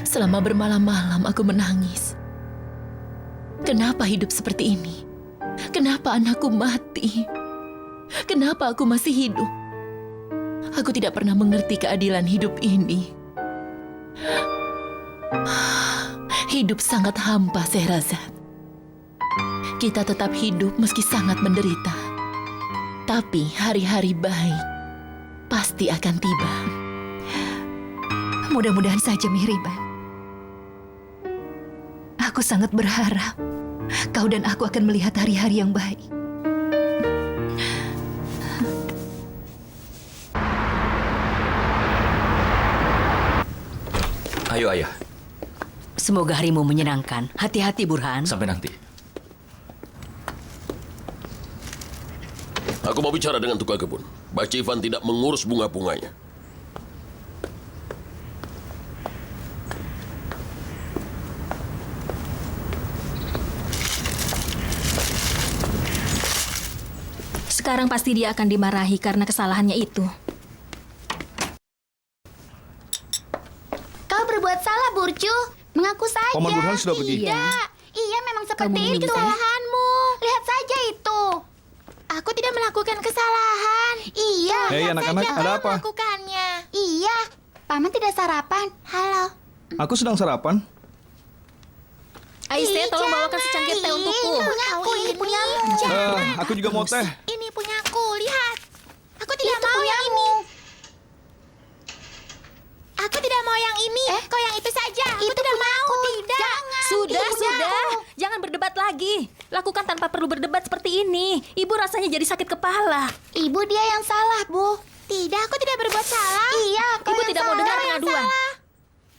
Selama bermalam-malam aku menangis. Kenapa hidup seperti ini? Kenapa anakku mati? Kenapa aku masih hidup? Aku tidak pernah mengerti keadilan hidup ini. Hidup sangat hampa, Sehrazad. Kita tetap hidup meski sangat menderita. Tapi hari-hari baik pasti akan tiba. Mudah-mudahan saja, Mihriban. Aku sangat berharap kau dan aku akan melihat hari-hari yang baik. Ayo, ayah. Semoga harimu menyenangkan. Hati-hati, Burhan. Sampai nanti. Aku mau bicara dengan tukang kebun. Baci Ivan tidak mengurus bunga-bunganya. Sekarang pasti dia akan dimarahi karena kesalahannya itu. Kau berbuat salah, Burcu. Mengaku saja. Paman Burhan sudah pergi. Tidak. Iya, memang seperti Kamu itu minum teh? kesalahanmu. Lihat saja itu. Aku tidak melakukan kesalahan. Iya. Hei, lihat anak-anak, saja ada kau apa? melakukannya. Iya. Paman tidak sarapan. Halo. Aku sedang sarapan. Aisyah, tolong bawakan secangkir teh untukku. Ini punyaku, ini punyamu. Aku juga mau teh. Ini punyaku, lihat. Aku tidak mau yang ini. Aku tidak mau yang ini. Kau yang itu saja. Aku tidak mau. Tidak. Jangan. Sudah. Jangan berdebat lagi. Lakukan tanpa perlu berdebat seperti ini. Ibu rasanya jadi sakit kepala. Ibu dia yang salah, Bu. Tidak, aku tidak berbuat salah. Iya, kau Ibu yang tidak mau salah. dengar Kau yang pengaduan. salah.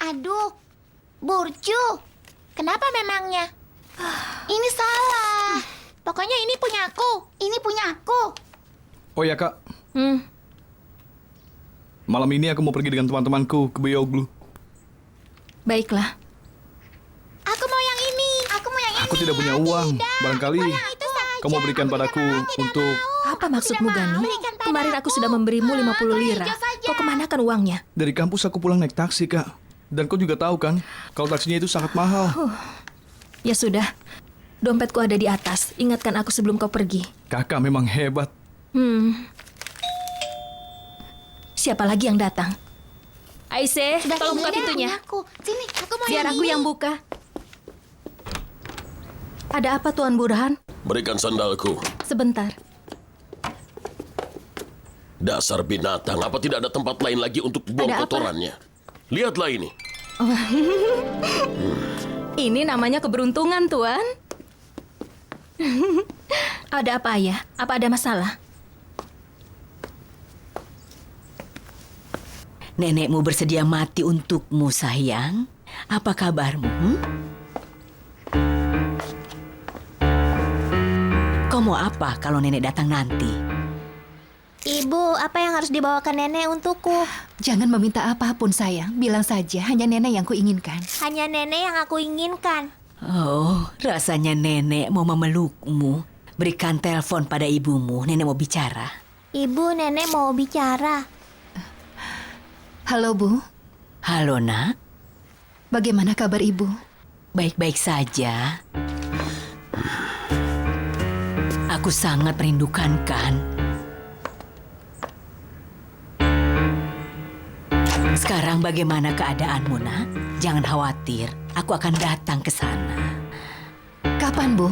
Aduh, Burcu. Kenapa memangnya? Ini salah. Pokoknya ini punyaku. Ini punyaku. Oh ya, Kak. Malam ini aku mau pergi dengan teman-temanku ke Beyoglu. Baiklah. Aku mau yang ini. Aku mau yang ini. Aku tidak punya uang. Barangkali Itu saja. kamu berikan padaku untuk... Apa maksudmu, Gani? Kemarin aku sudah memberimu 50 lira. Kau kemanakan uangnya? Dari kampus aku pulang naik taksi, Kak. Dan kau juga tahu kan, kalau taksinya itu sangat mahal. Ya sudah. Dompetku ada di atas. Ingatkan aku sebelum kau pergi. Kakak memang hebat. Siapa lagi yang datang? Aisyah, tolong buka Ini pintunya. punyaku. Sini, aku mau Biar yang aku ini. yang buka. Ada apa, Tuan Burhan? Berikan sandalku. Sebentar. Dasar binatang, apa tidak ada tempat lain lagi untuk buang Ada apa? kotorannya? Lihatlah ini. Ini namanya keberuntungan, Tuan. Ada apa, Ayah? Apa ada masalah? Nenekmu bersedia mati untukmu, sayang. Apa kabarmu? Kau mau apa kalau nenek datang nanti? Ibu, apa yang harus dibawakan nenek untukku? Jangan meminta apapun, sayang. Bilang saja hanya nenek yang kuinginkan. Hanya nenek yang aku inginkan. Oh, rasanya nenek mau memelukmu. Berikan telepon pada ibumu, nenek mau bicara. Ibu, nenek mau bicara. Halo, Bu. Halo, nak. Bagaimana kabar Ibu? Baik-baik saja. Aku sangat merindukan kan. Sekarang bagaimana keadaanmu, nak? Jangan khawatir, aku akan datang ke sana. Kapan, Bu?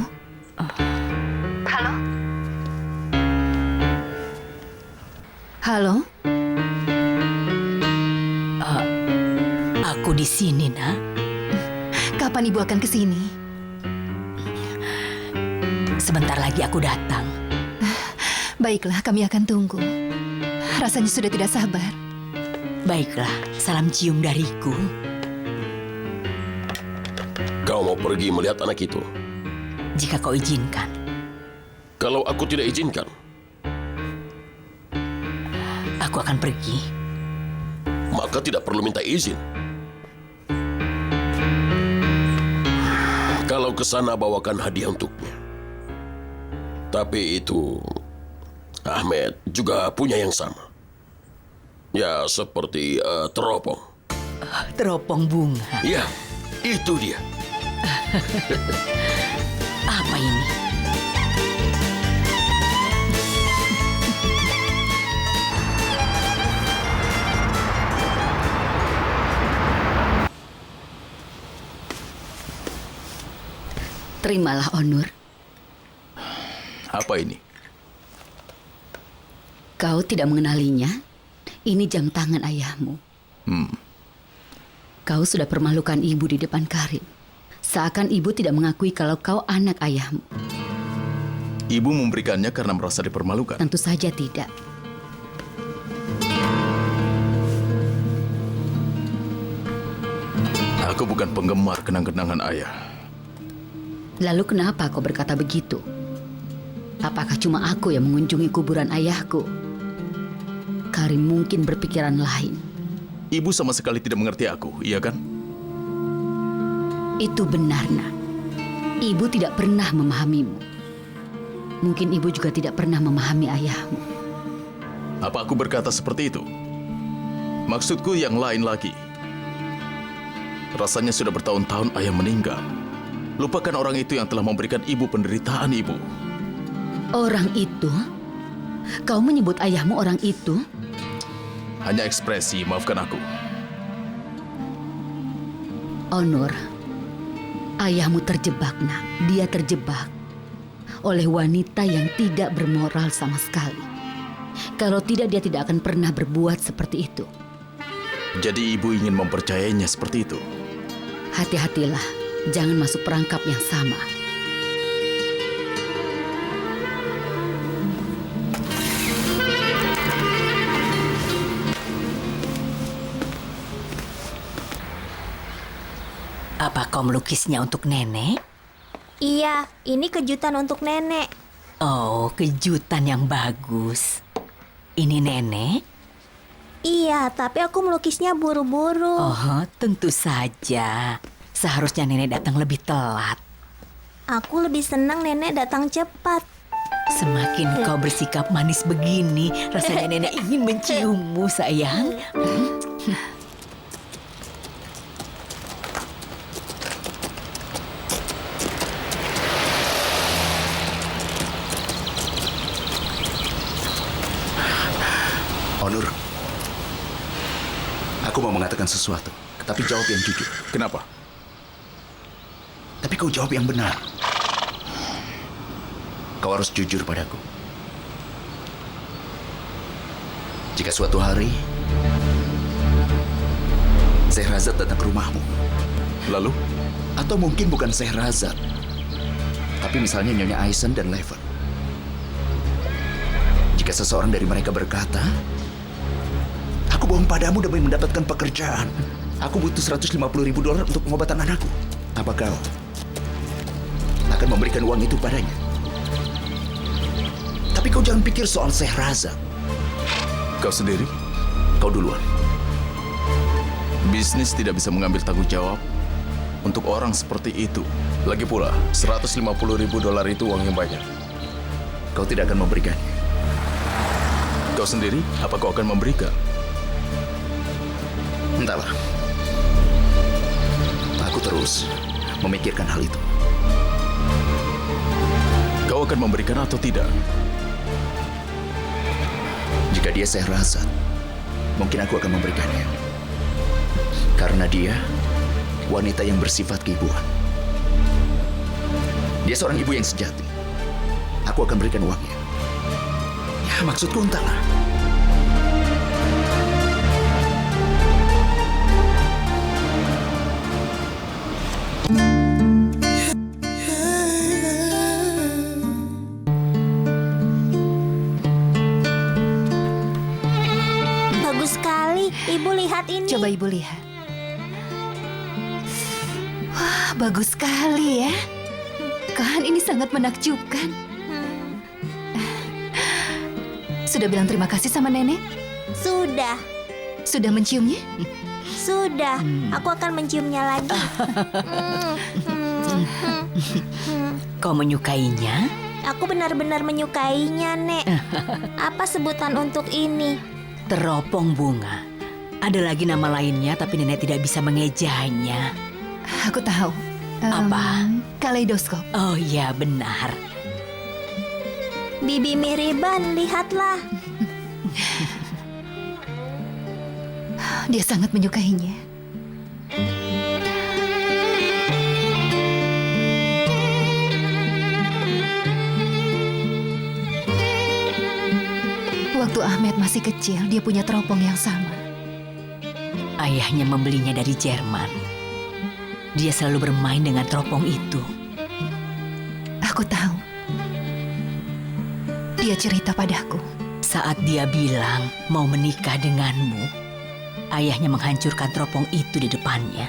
Halo? Halo? Aku di sini, nak. Kapan Ibu akan ke sini? Sebentar lagi aku datang. Baiklah, kami akan tunggu. Rasanya sudah tidak sabar. Baiklah, salam cium dariku. Kau mau pergi melihat anak itu? Jika kau izinkan. Kalau aku tidak izinkan, aku akan pergi. Maka tidak perlu minta izin. Kalau ke sana bawakan hadiah untuknya. Tapi itu Ahmed juga punya yang sama. Ya, seperti teropong. Teropong bunga. Ya, itu dia. Apa ini? Terimalah, Onur. Apa ini? Kau tidak mengenalinya? Ini jam tangan ayahmu. Kau sudah permalukan ibu di depan Karim. Seakan ibu tidak mengakui kalau kau anak ayahmu. Ibu memberikannya karena merasa dipermalukan. Tentu saja tidak. Aku bukan penggemar kenang-kenangan ayah. Lalu kenapa kau berkata begitu? Apakah cuma aku yang mengunjungi kuburan ayahku? Karim mungkin berpikiran lain. Ibu sama sekali tidak mengerti aku, iya kan? Itu benar, Nak. Ibu tidak pernah memahamimu. Mungkin ibu juga tidak pernah memahami ayahmu. Apa aku berkata seperti itu? Maksudku yang lain lagi. Rasanya sudah bertahun-tahun ayah meninggal. Lupakan orang itu yang telah memberikan ibu penderitaan ibu. Orang itu? Kau menyebut ayahmu orang itu? Hanya ekspresi, maafkan aku. Onur, ayahmu terjebak, Nak. Dia terjebak oleh wanita yang tidak bermoral sama sekali. Kalau tidak, dia tidak akan pernah berbuat seperti itu. Jadi ibu ingin mempercayainya seperti itu? Hati-hatilah, jangan masuk perangkap yang sama. Apa kau melukisnya untuk nenek? Iya, ini kejutan untuk nenek. Oh, kejutan yang bagus. Ini nenek? Iya, tapi aku melukisnya buru-buru. Oh, tentu saja. Seharusnya nenek datang lebih telat. Aku lebih senang nenek datang cepat. Semakin kau bersikap manis begini, rasanya nenek ingin menciummu, sayang. Onur, aku mau mengatakan sesuatu, tapi jawab yang jujur. Kenapa? Tapi kau jawab yang benar. Kau harus jujur padaku. Jika suatu hari Sehrazad datang ke rumahmu, lalu? Atau mungkin bukan Sehrazad, tapi misalnya Nyonya Aizen dan Leven. Jika seseorang dari mereka berkata, aku bohong padamu demi mendapatkan pekerjaan. Aku butuh $150.000 untuk pengobatan anakku. Apa kau akan memberikan uang itu padanya? Tapi kau jangan pikir soal Sehrazad. Kau sendiri? Kau duluan. Bisnis tidak bisa mengambil tanggung jawab untuk orang seperti itu. Lagi pula, $150.000 itu uang yang banyak. Kau tidak akan memberikannya. Kau sendiri, apa kau akan memberikan? Entahlah. Aku terus memikirkan hal itu. Kau akan memberikan atau tidak? Jika dia Sehrazad, mungkin aku akan memberikannya. Karena dia wanita yang bersifat keibuan. Dia seorang ibu yang sejati. Aku akan berikan uangnya. Ya, maksudku entahlah. Bagus sekali. Ibu lihat ini. Coba ibu lihat. Wah, bagus sekali ya. Kan ini sangat menakjubkan. Sudah bilang terima kasih sama nenek? Sudah. Sudah menciumnya? Sudah. Aku akan menciumnya lagi. Kau menyukainya? Aku benar-benar menyukainya, Nek. Apa sebutan untuk ini? Teropong bunga. Ada lagi nama lainnya, tapi nenek tidak bisa mengejanya. Aku tahu. Apa? Kaleidoskop. Oh iya, benar. Bibi Miriban, lihatlah. Dia sangat menyukainya. Waktu Ahmed masih kecil, dia punya teropong yang sama. Ayahnya membelinya dari Jerman. Dia selalu bermain dengan teropong itu. Aku tahu. Dia cerita padaku. Saat dia bilang mau menikah denganmu, ayahnya menghancurkan teropong itu di depannya.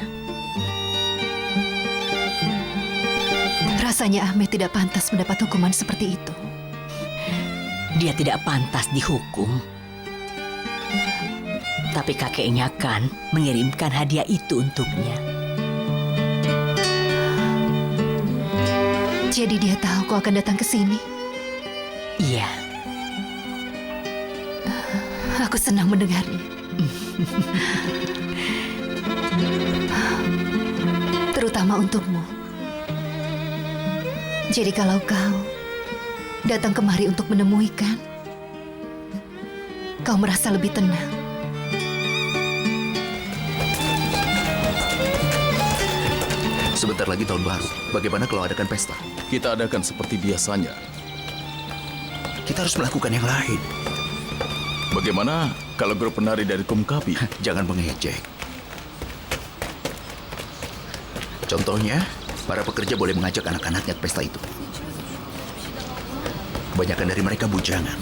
Rasanya Ahmed tidak pantas mendapat hukuman seperti itu. Dia tidak pantas dihukum. Tapi kakeknya kan mengirimkan hadiah itu untuknya. Jadi dia tahu kau akan datang ke sini? Iya. Aku senang mendengarnya. Terutama untukmu. Jadi kalau kau datang kemari untuk menemuikan, kau merasa lebih tenang. Sebentar lagi tahun baru. Bagaimana kalau adakan pesta? Kita adakan seperti biasanya. Kita harus melakukan yang lain. Bagaimana kalau grup penari dari Kumkapi? Jangan mengejek. Contohnya, para pekerja boleh mengajak anak-anaknya ke pesta itu. Kebanyakan dari mereka bujangan.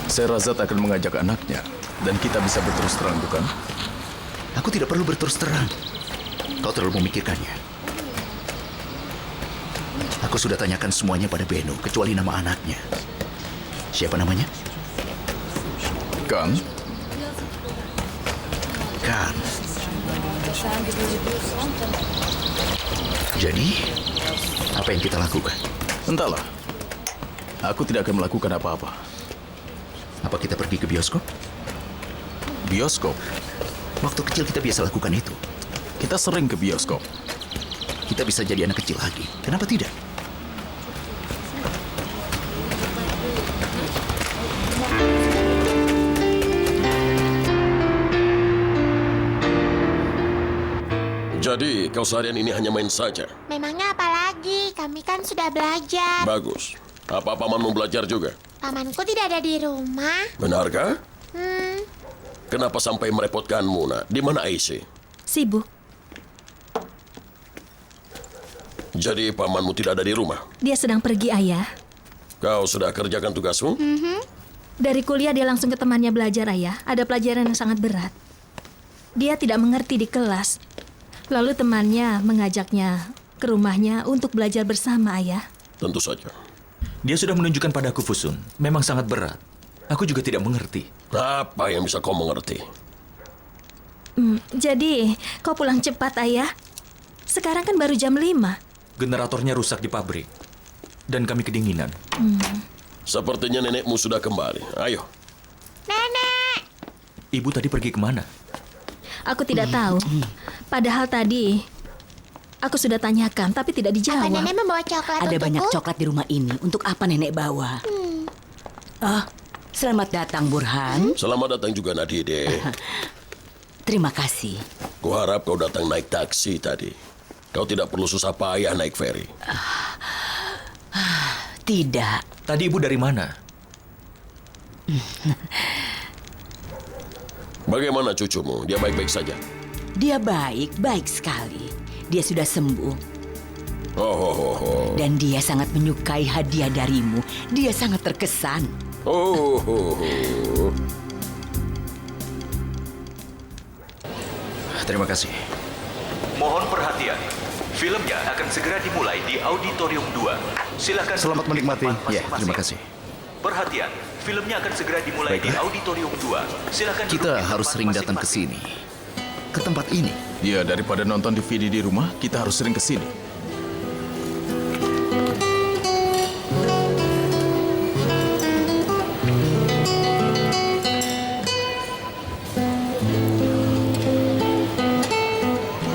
Sherazad akan mengajak anaknya, dan kita bisa berterus terang, bukan? Aku tidak perlu berterus terang. Kau terlalu memikirkannya. Aku sudah tanyakan semuanya pada Beno, kecuali nama anaknya. Siapa namanya? Kang. Kang. Jadi, apa yang kita lakukan? Entahlah. Aku tidak akan melakukan apa-apa. Apa kita pergi ke bioskop? Bioskop? Waktu kecil kita biasa lakukan itu. Kita sering ke bioskop. Kita bisa jadi anak kecil lagi. Kenapa tidak? Jadi, kau seharian ini hanya main saja? Memangnya apa lagi? Kami kan sudah belajar. Bagus. Apa pamanmu belajar juga? Pamanku tidak ada di rumah. Benarkah? Kenapa sampai merepotkanmu, nak? Di mana Aisyah? Sibuk. Jadi pamanmu tidak ada di rumah? Dia sedang pergi, Ayah. Kau sudah kerjakan tugasmu? Dari kuliah dia langsung ke temannya belajar, Ayah. Ada pelajaran yang sangat berat. Dia tidak mengerti di kelas. Lalu temannya mengajaknya ke rumahnya untuk belajar bersama, Ayah. Tentu saja. Dia sudah menunjukkan padaku, Fusun. Memang sangat berat. Aku juga tidak mengerti. Apa yang bisa kau mengerti? Jadi, kau pulang cepat, Ayah. Sekarang kan baru jam 5. Generatornya rusak di pabrik. Dan kami kedinginan. Sepertinya nenekmu sudah kembali. Ayo. Nenek! Ibu tadi pergi kemana? Aku tidak tahu. Padahal tadi aku sudah tanyakan, tapi tidak dijawab. Apa nenek membawa coklat Ada untukku? banyak coklat di rumah ini. Untuk apa nenek bawa? Oh, selamat datang, Burhan. Selamat datang juga, Nadide. Terima kasih. Kuharap kau datang naik taksi tadi. Kau tidak perlu susah payah naik ferry. Tidak. Tadi ibu dari mana? Bagaimana cucumu? Dia baik-baik saja? Dia baik sekali. Dia sudah sembuh. Oh. Dan dia sangat menyukai hadiah darimu. Dia sangat terkesan. Terima kasih. Mohon perhatian. Filmnya akan segera dimulai di Auditorium 2. Silakan. Selamat menikmati. Ya, terima kasih. Perhatian, filmnya akan segera dimulai di Auditorium 2. Silakan duduk Kita di harus tempat sering datang ke masing-masing. sini. Ke tempat ini. Ya, daripada nonton DVD di rumah, kita harus sering ke sini.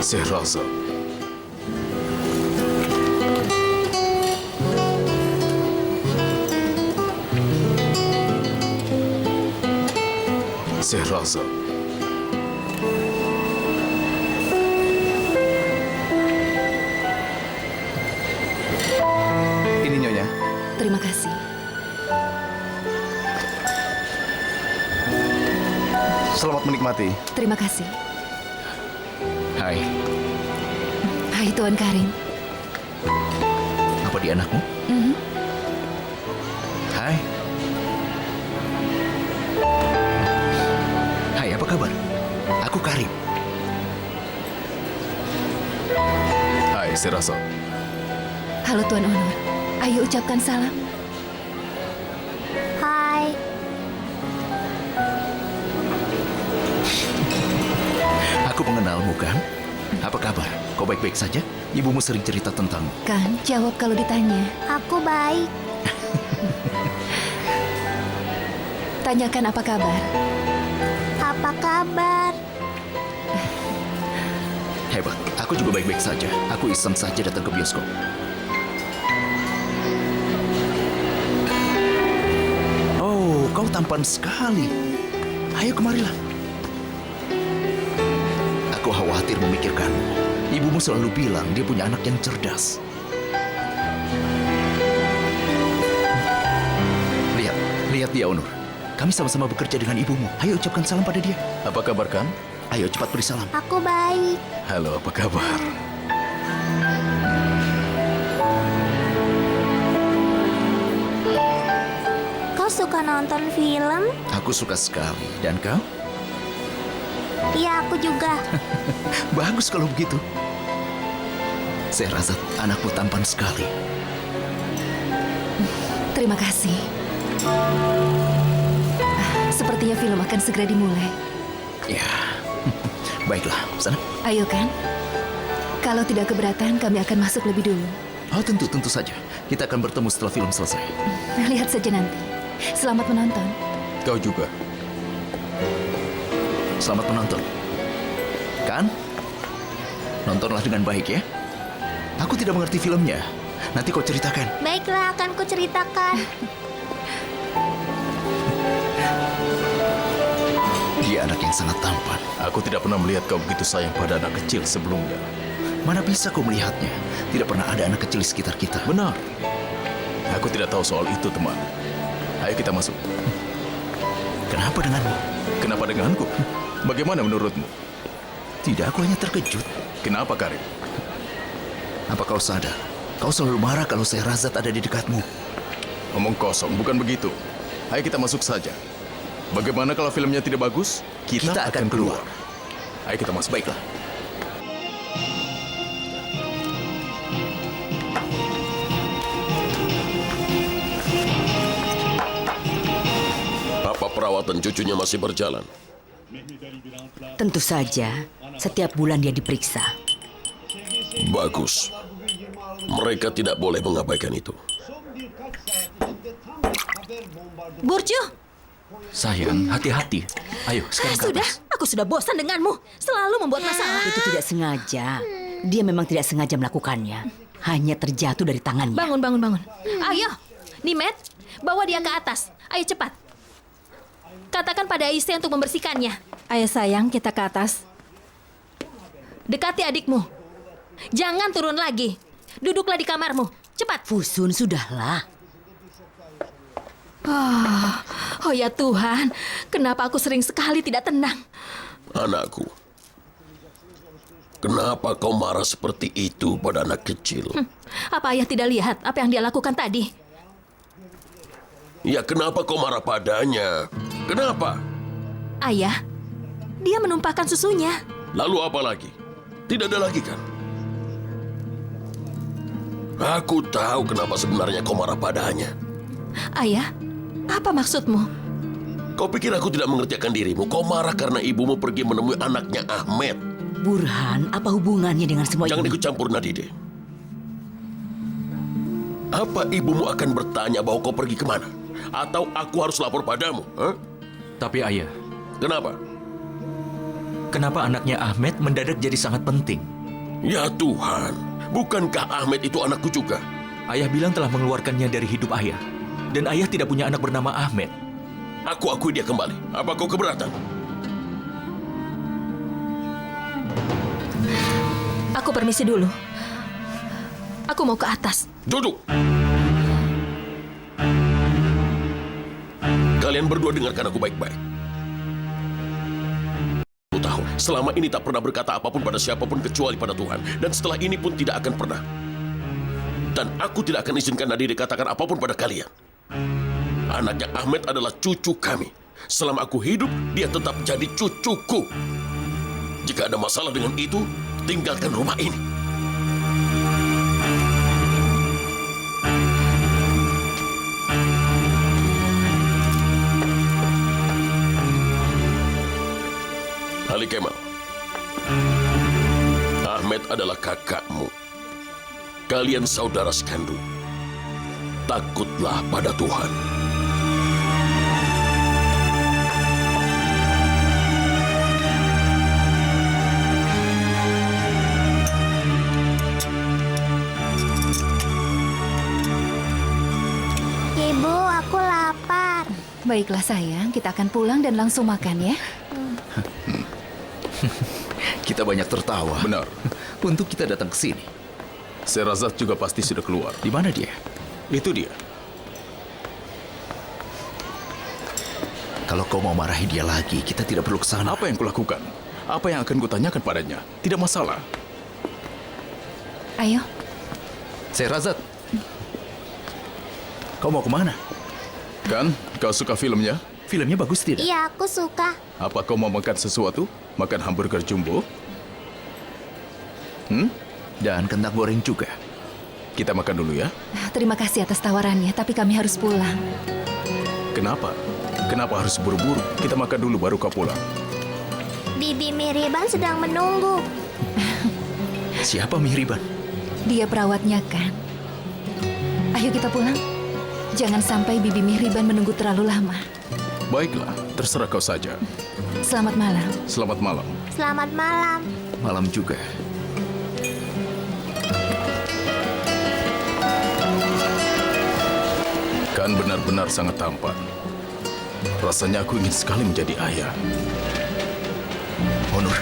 Saya rasa saya rasa Ini Nyonya. Terima kasih. Selamat menikmati. Terima kasih. Hai, Hai Tuan Karim. apa dia anakmu? Mhm. Hai. Hai, apa kabar? Aku Karim. Hai, saya rasa Halo Tuan Onur. Ayo ucapkan salam. Hai. Aku mengenalmu kan? Apa kabar? Kau baik-baik saja? Ibumu sering cerita tentangmu. Kan, jawab kalau ditanya. Aku baik. Tanyakan apa kabar. Apa kabar? Hebat, aku juga baik-baik saja. Aku iseng saja datang ke bioskop. Oh, kau tampan sekali. Ayo kemarilah. Aku khawatir memikirkanmu. Ibumu selalu bilang dia punya anak yang cerdas. Lihat dia, Onur. Kami sama-sama bekerja dengan ibumu. Ayo ucapkan salam pada dia. apa kabar kan? Ayo cepat beri salam. Aku baik. Halo, apa kabar? Kau suka nonton film? Aku suka sekali. Dan kau? Iya, aku juga. Bagus kalau begitu. Saya rasa anakmu tampan sekali. Terima kasih. Sepertinya film akan segera dimulai. Ya, baiklah. Sana. Ayo kan? Kalau tidak keberatan, kami akan masuk lebih dulu. Oh, tentu saja. Kita akan bertemu setelah film selesai. Lihat saja nanti. Selamat menonton. Kau juga. Selamat menonton. Kan? Nontonlah dengan baik ya. Aku tidak mengerti filmnya. Nanti kau ceritakan. Baiklah, akan ku ceritakan. Dia anak yang sangat tampan. Aku tidak pernah melihat kau begitu sayang pada anak kecil sebelumnya. Mana bisa kau melihatnya? Tidak pernah ada anak kecil di sekitar kita. Benar. Aku tidak tahu soal itu, teman. Ayo kita masuk. Kenapa denganmu? Kenapa denganku? Bagaimana menurutmu? Tidak, aku hanya terkejut. Kenapa, Karim? Apa kau sadar? Kau selalu marah kalau Sehrazad ada di dekatmu. Omong kosong, bukan begitu. Ayo kita masuk saja. Bagaimana kalau filmnya tidak bagus? Kita akan keluar. Ayo kita masuk. Baiklah. Apa perawatan cucunya masih berjalan? Tentu saja, setiap bulan dia diperiksa. Bagus. Mereka tidak boleh mengabaikan itu. Burcu, Sayang, hati-hati. Ayo, sekarang ke sudah. atas. Aku sudah bosan denganmu. Selalu membuat masalah. Itu tidak sengaja. Dia memang tidak sengaja melakukannya. Hanya terjatuh dari tangannya. Bangun, bangun, bangun. Ayo, Nimet, bawa dia ke atas. Ayo cepat. Katakan pada Aisy untuk membersihkannya. Ayo sayang, kita ke atas. Dekati adikmu. Jangan turun lagi. Duduklah di kamarmu. Cepat. Fusun, sudahlah. Oh ya Tuhan, kenapa aku sering sekali tidak tenang? Anakku, kenapa kau marah seperti itu pada anak kecil? Apa ayah tidak lihat apa yang dia lakukan tadi? Ya kenapa kau marah padanya? Kenapa? Ayah, dia menumpahkan susunya. Lalu apa lagi? Tidak ada lagi kan? Aku tahu kenapa sebenarnya kau marah padanya. Ayah, Apa maksudmu? Kau pikir aku tidak mengerjakan dirimu? Kau marah karena ibumu pergi menemui anaknya Ahmed. Burhan, apa hubungannya dengan semua Jangan ini? ikut campur, Nadide. Apa ibumu akan bertanya bahwa kau pergi kemana? Atau aku harus lapor padamu? Hah? Tapi ayah, Kenapa? kenapa anaknya Ahmed mendadak jadi sangat penting? Ya Tuhan, bukankah Ahmed itu anakku juga? Ayah bilang telah mengeluarkannya dari hidup ayah. Dan ayah tidak punya anak bernama Ahmed. Aku akui dia kembali. Apa kau keberatan? Aku permisi dulu. Aku mau ke atas. Duduk! Kalian berdua dengarkan aku baik-baik. 10 tahun, selama ini tak pernah berkata apapun pada siapapun kecuali pada Tuhan. Dan setelah ini pun tidak akan pernah. Dan aku tidak akan izinkan Nadide katakan apapun pada kalian. Anaknya Ahmed adalah cucu kami. Selama aku hidup, dia tetap jadi cucuku. Jika ada masalah dengan itu, tinggalkan rumah ini. Ali Kemal, Ahmed adalah kakakmu. Kalian saudara sekandung. Takutlah pada Tuhan. Ibu, aku lapar. Baiklah sayang, kita akan pulang dan langsung makan ya. Kita banyak tertawa. Benar. Untuk kita datang ke sini. Sherazad juga pasti sudah keluar. Di mana dia? Itu dia. Kalau kau mau marahi dia lagi, kita tidak perlu ke sana. Apa yang kulakukan? Apa yang akan kutanyakan padanya? Tidak masalah. Ayo. Sherazad. Kau mau kemana? Kan, kau suka filmnya? Filmnya bagus tidak? Iya, aku suka. Apa kau mau makan sesuatu? Makan hamburger jumbo? Dan kentang goreng juga. Kita makan dulu ya. Terima kasih atas tawarannya, tapi kami harus pulang. Kenapa? Kenapa harus buru-buru? Kita makan dulu baru kau pulang. Bibi Miriban sedang menunggu. Siapa Mihriban? Dia perawatnya kan. Ayo kita pulang. Jangan sampai Bibi Mihriban menunggu terlalu lama. Baiklah, terserah kau saja. Selamat malam. Selamat malam. Selamat malam. Malam juga. Kan benar-benar sangat tampan. Rasanya aku ingin sekali menjadi ayah. Onur,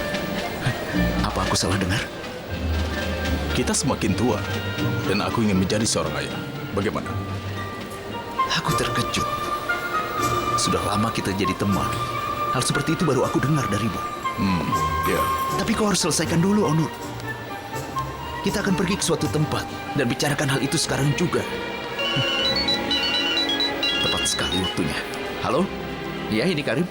apa aku salah dengar? Kita semakin tua, dan aku ingin menjadi seorang ayah. Bagaimana? Aku terkejut. Sudah lama kita jadi teman. Hal seperti itu baru aku dengar darimu. Ya. Tapi kau harus selesaikan dulu, Onur. Kita akan pergi ke suatu tempat dan bicarakan hal itu sekarang juga. Tepat sekali waktunya. Halo? Ya, ini Karim.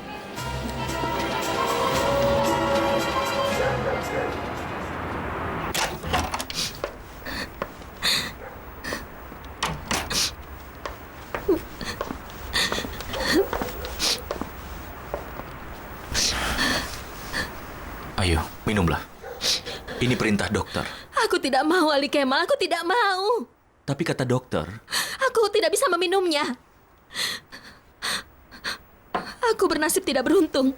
Ayo, minumlah. Ini perintah dokter. Aku tidak mau, Ali Kemal. Aku tidak mau. Tapi kata dokter, Aku tidak bisa meminumnya. Aku bernasib tidak beruntung.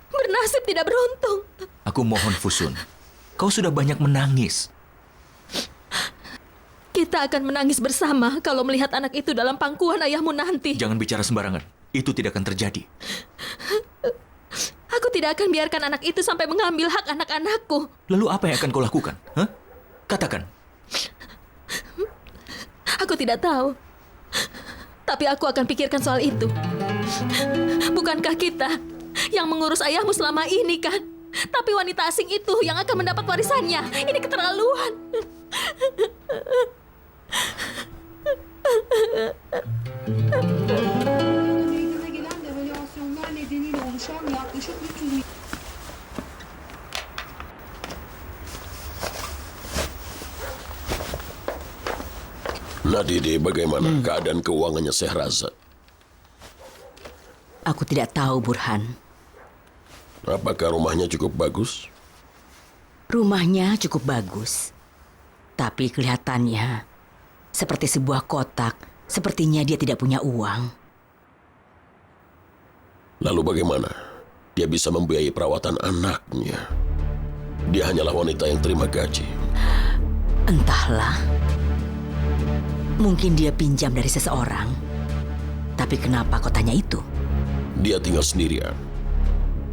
Bernasib tidak beruntung. aku mohon Fusun. Kau sudah banyak menangis. Kita akan menangis bersama kalau melihat anak itu dalam pangkuan ayahmu nanti. Jangan bicara sembarangan. Itu tidak akan terjadi. Aku tidak akan biarkan anak itu sampai mengambil hak anak-anakku. Lalu apa yang akan kau lakukan? Hah? Katakan. Aku tidak tahu. Tapi aku akan pikirkan soal itu. Bukankah kita yang mengurus ayahmu selama ini, kan? Tapi wanita asing itu yang akan mendapat warisannya. Ini keterlaluan. Nadide, bagaimana keadaan keuangannya Sherazad? Aku tidak tahu, Burhan. Apakah rumahnya cukup bagus? Rumahnya cukup bagus. Tapi kelihatannya seperti sebuah kotak. Sepertinya dia tidak punya uang. Lalu bagaimana? Dia bisa membiayai perawatan anaknya. Dia hanyalah wanita yang terima gaji. Entahlah. Mungkin dia pinjam dari seseorang. Tapi kenapa kau tanya itu? Dia tinggal sendirian.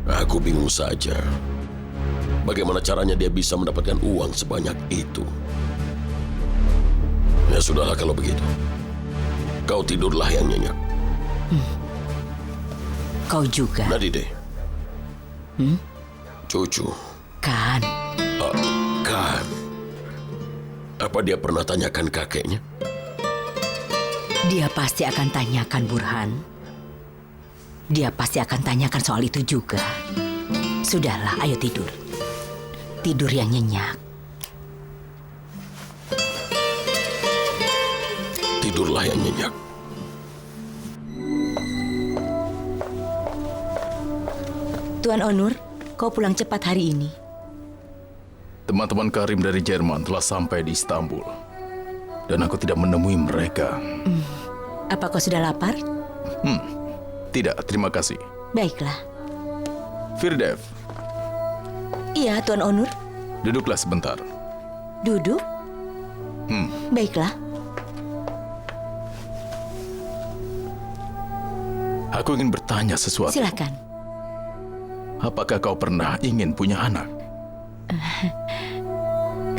Aku bingung saja. Bagaimana caranya dia bisa mendapatkan uang sebanyak itu? Ya sudahlah kalau begitu. Kau tidurlah yang nyenyak. Kau juga. Nadide. Cucu. Kan. Kan. Apa dia pernah tanyakan kakeknya? Dia pasti akan tanyakan, Burhan. Dia pasti akan tanyakan soal itu juga. Sudahlah, ayo tidur. Tidur yang nyenyak. Tidurlah yang nyenyak. Tuan Onur, kau pulang cepat hari ini. Teman-teman Karim dari Jerman telah sampai di Istanbul. Dan aku tidak menemui mereka. Apa kau sudah lapar? Tidak, terima kasih. Baiklah. Firdev, Iya, Tuan Onur. duduklah sebentar. Duduk? Baiklah. Aku ingin bertanya sesuatu. Silakan. Apakah kau pernah ingin punya anak?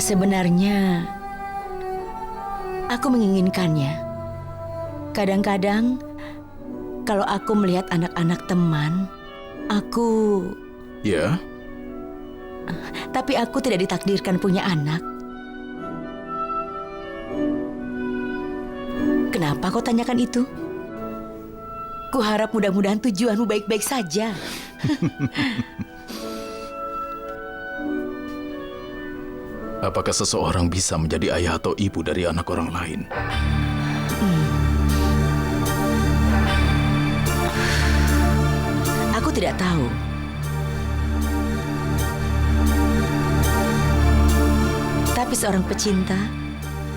Sebenarnya, aku menginginkannya. Kadang-kadang, kalau aku melihat anak-anak teman, aku... Ya? Tapi aku tidak ditakdirkan punya anak. Kenapa kau tanyakan itu? Kuharap mudah-mudahan tujuanmu baik-baik saja. Apakah seseorang bisa menjadi ayah atau ibu dari anak orang lain? Aku tidak tahu. Tapi seorang pecinta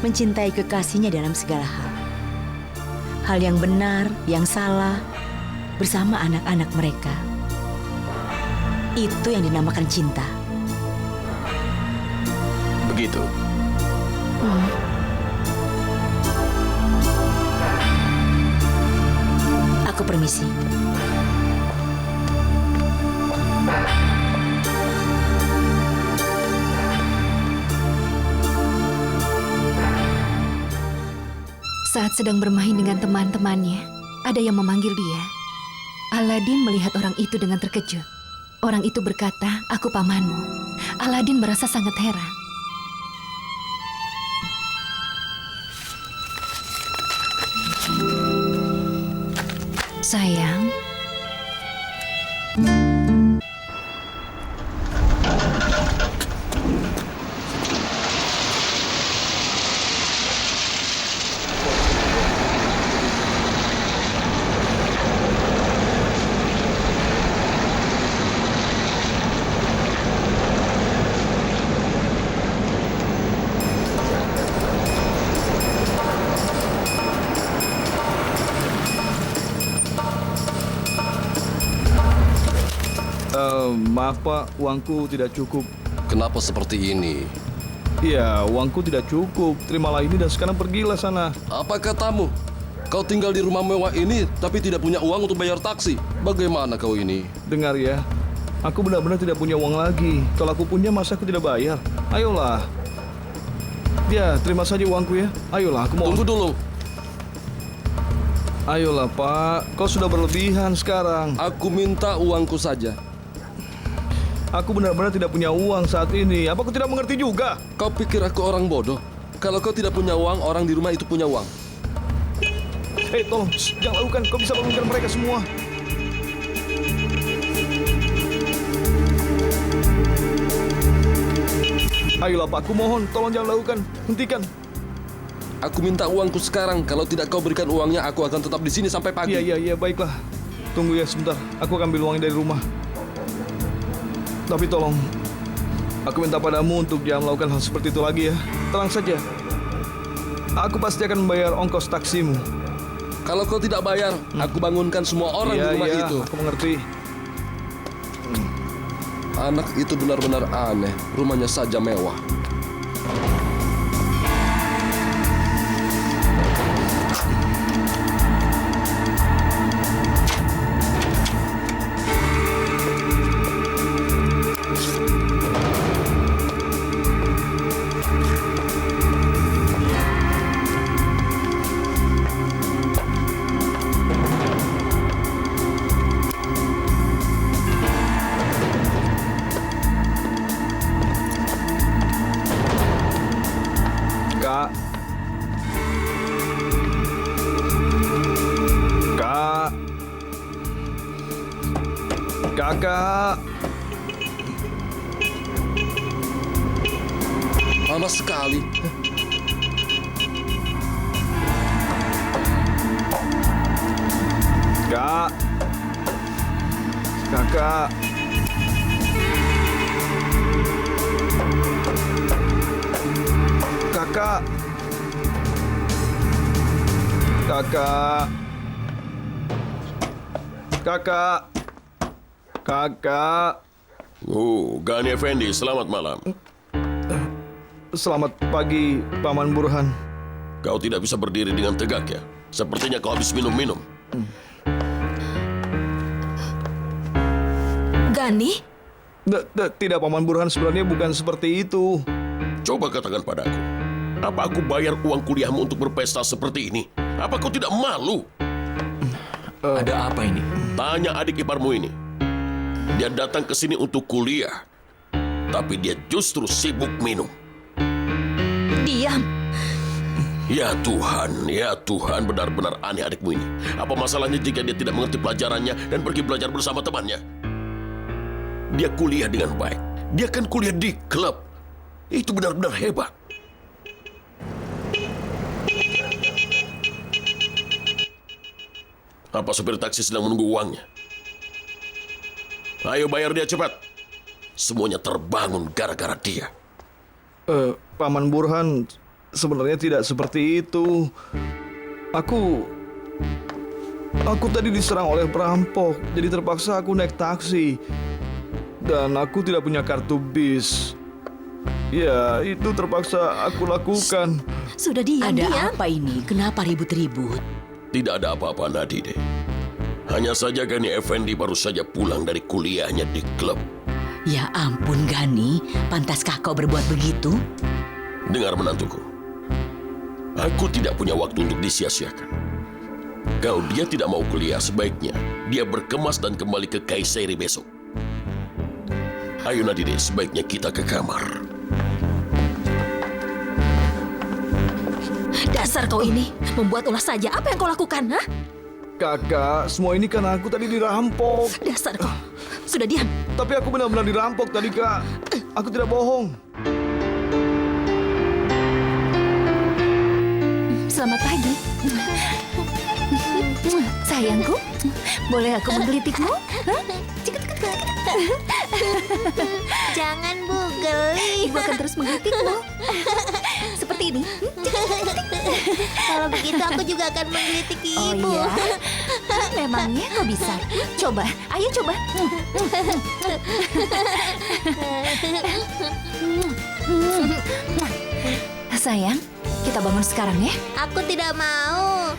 mencintai kekasihnya dalam segala hal. Hal yang benar, yang salah, bersama anak-anak mereka. Itu yang dinamakan cinta. Begitu. Aku permisi. Saat sedang bermain dengan teman-temannya, ada yang memanggil dia. Aladin melihat orang itu dengan terkejut. Orang itu berkata, "Aku pamanmu." Aladin merasa sangat heran. Sayang, maaf Pak, uangku tidak cukup. Kenapa seperti ini? Iya, uangku tidak cukup. Terimalah ini dan sekarang pergilah sana. Apa katamu? Kau tinggal di rumah mewah ini tapi tidak punya uang untuk bayar taksi. Bagaimana kau ini? Dengar ya, aku benar-benar tidak punya uang lagi. Kalau aku punya, masa aku tidak bayar? Ayolah. Ya, terima saja uangku ya. Ayolah, aku mau... Tunggu dulu. Ayolah Pak, kau sudah berlebihan sekarang. Aku minta uangku saja. Aku benar-benar tidak punya uang saat ini. Apa kau tidak mengerti juga? Kau pikir aku orang bodoh? Kalau kau tidak punya uang, orang di rumah itu punya uang. Hei, tolong, jangan lakukan. Kau bisa merugikan mereka semua. Ayolah Pak, aku mohon, tolong jangan lakukan. Hentikan. Aku minta uangku sekarang. Kalau tidak kau berikan uangnya, aku akan tetap di sini sampai pagi. Iya, baiklah. tunggu ya sebentar. Aku akan ambil uangnya dari rumah. Tapi tolong, aku minta padamu untuk jangan melakukan hal seperti itu lagi ya. Tenang saja. Aku pasti akan membayar ongkos taksimu. Kalau kau tidak bayar, aku bangunkan semua orang di rumah itu. Aku mengerti. Anak itu benar-benar aneh. Rumahnya saja mewah. Kak. Kak. Kakak. Lama sekali. Kak. Kakak. Kakak. Kakak. Kakak. Kakak. Gani Effendi, selamat malam. Selamat pagi, Paman Burhan. Kau tidak bisa berdiri dengan tegak ya? Sepertinya kau habis minum-minum. Gani? Tidak, Paman Burhan, sebenarnya bukan seperti itu. Coba katakan padaku, apa aku bayar uang kuliahmu untuk berpesta seperti ini? Apa kau tidak malu? Ada apa ini? Tanya adik iparmu ini. Dia datang ke sini untuk kuliah, tapi dia justru sibuk minum. Diam. Ya Tuhan, benar-benar aneh adikmu ini. Apa masalahnya jika dia tidak mengerti pelajarannya dan pergi belajar bersama temannya? Dia kuliah dengan baik. Dia kan kuliah di klub. Itu benar-benar hebat. Apa supir taksi sedang menunggu uangnya? Ayo bayar dia cepat. Semuanya terbangun gara-gara dia. Paman Burhan, sebenarnya tidak seperti itu. Aku tadi diserang oleh perampok, jadi terpaksa aku naik taksi. Dan aku tidak punya kartu bis. Ya, itu terpaksa aku lakukan. Sudah diam. Ada apa ini? Kenapa ribut-ribut? Tidak ada apa-apa, Nadide. Hanya saja Gani Effendi baru saja pulang dari kuliahnya di klub. Ya ampun, Gani. Pantaskah kau berbuat begitu? Dengar menantuku. Aku tidak punya waktu untuk disia-siakan. Kalau dia tidak mau kuliah, sebaiknya dia berkemas dan kembali ke Kayseri besok. Ayo Nadide, sebaiknya kita ke kamar. Dasar kau ini, membuat ulah saja. Apa yang kau lakukan, ha? Kakak, semua ini karena aku tadi dirampok. Dasar kau. Sudah diam. Tapi aku benar-benar dirampok tadi, Kak. Aku tidak bohong. Selamat pagi. Sayangku, boleh aku menggelitikmu? Jangan, Bu, geli. Ibu akan terus menggelitikmu. Seperti ini. Kalau begitu aku juga akan menggelitik Ibu. Oh iya? Memangnya kau bisa? Coba, ayo coba. Sayang, kita bangun sekarang ya. Aku tidak mau.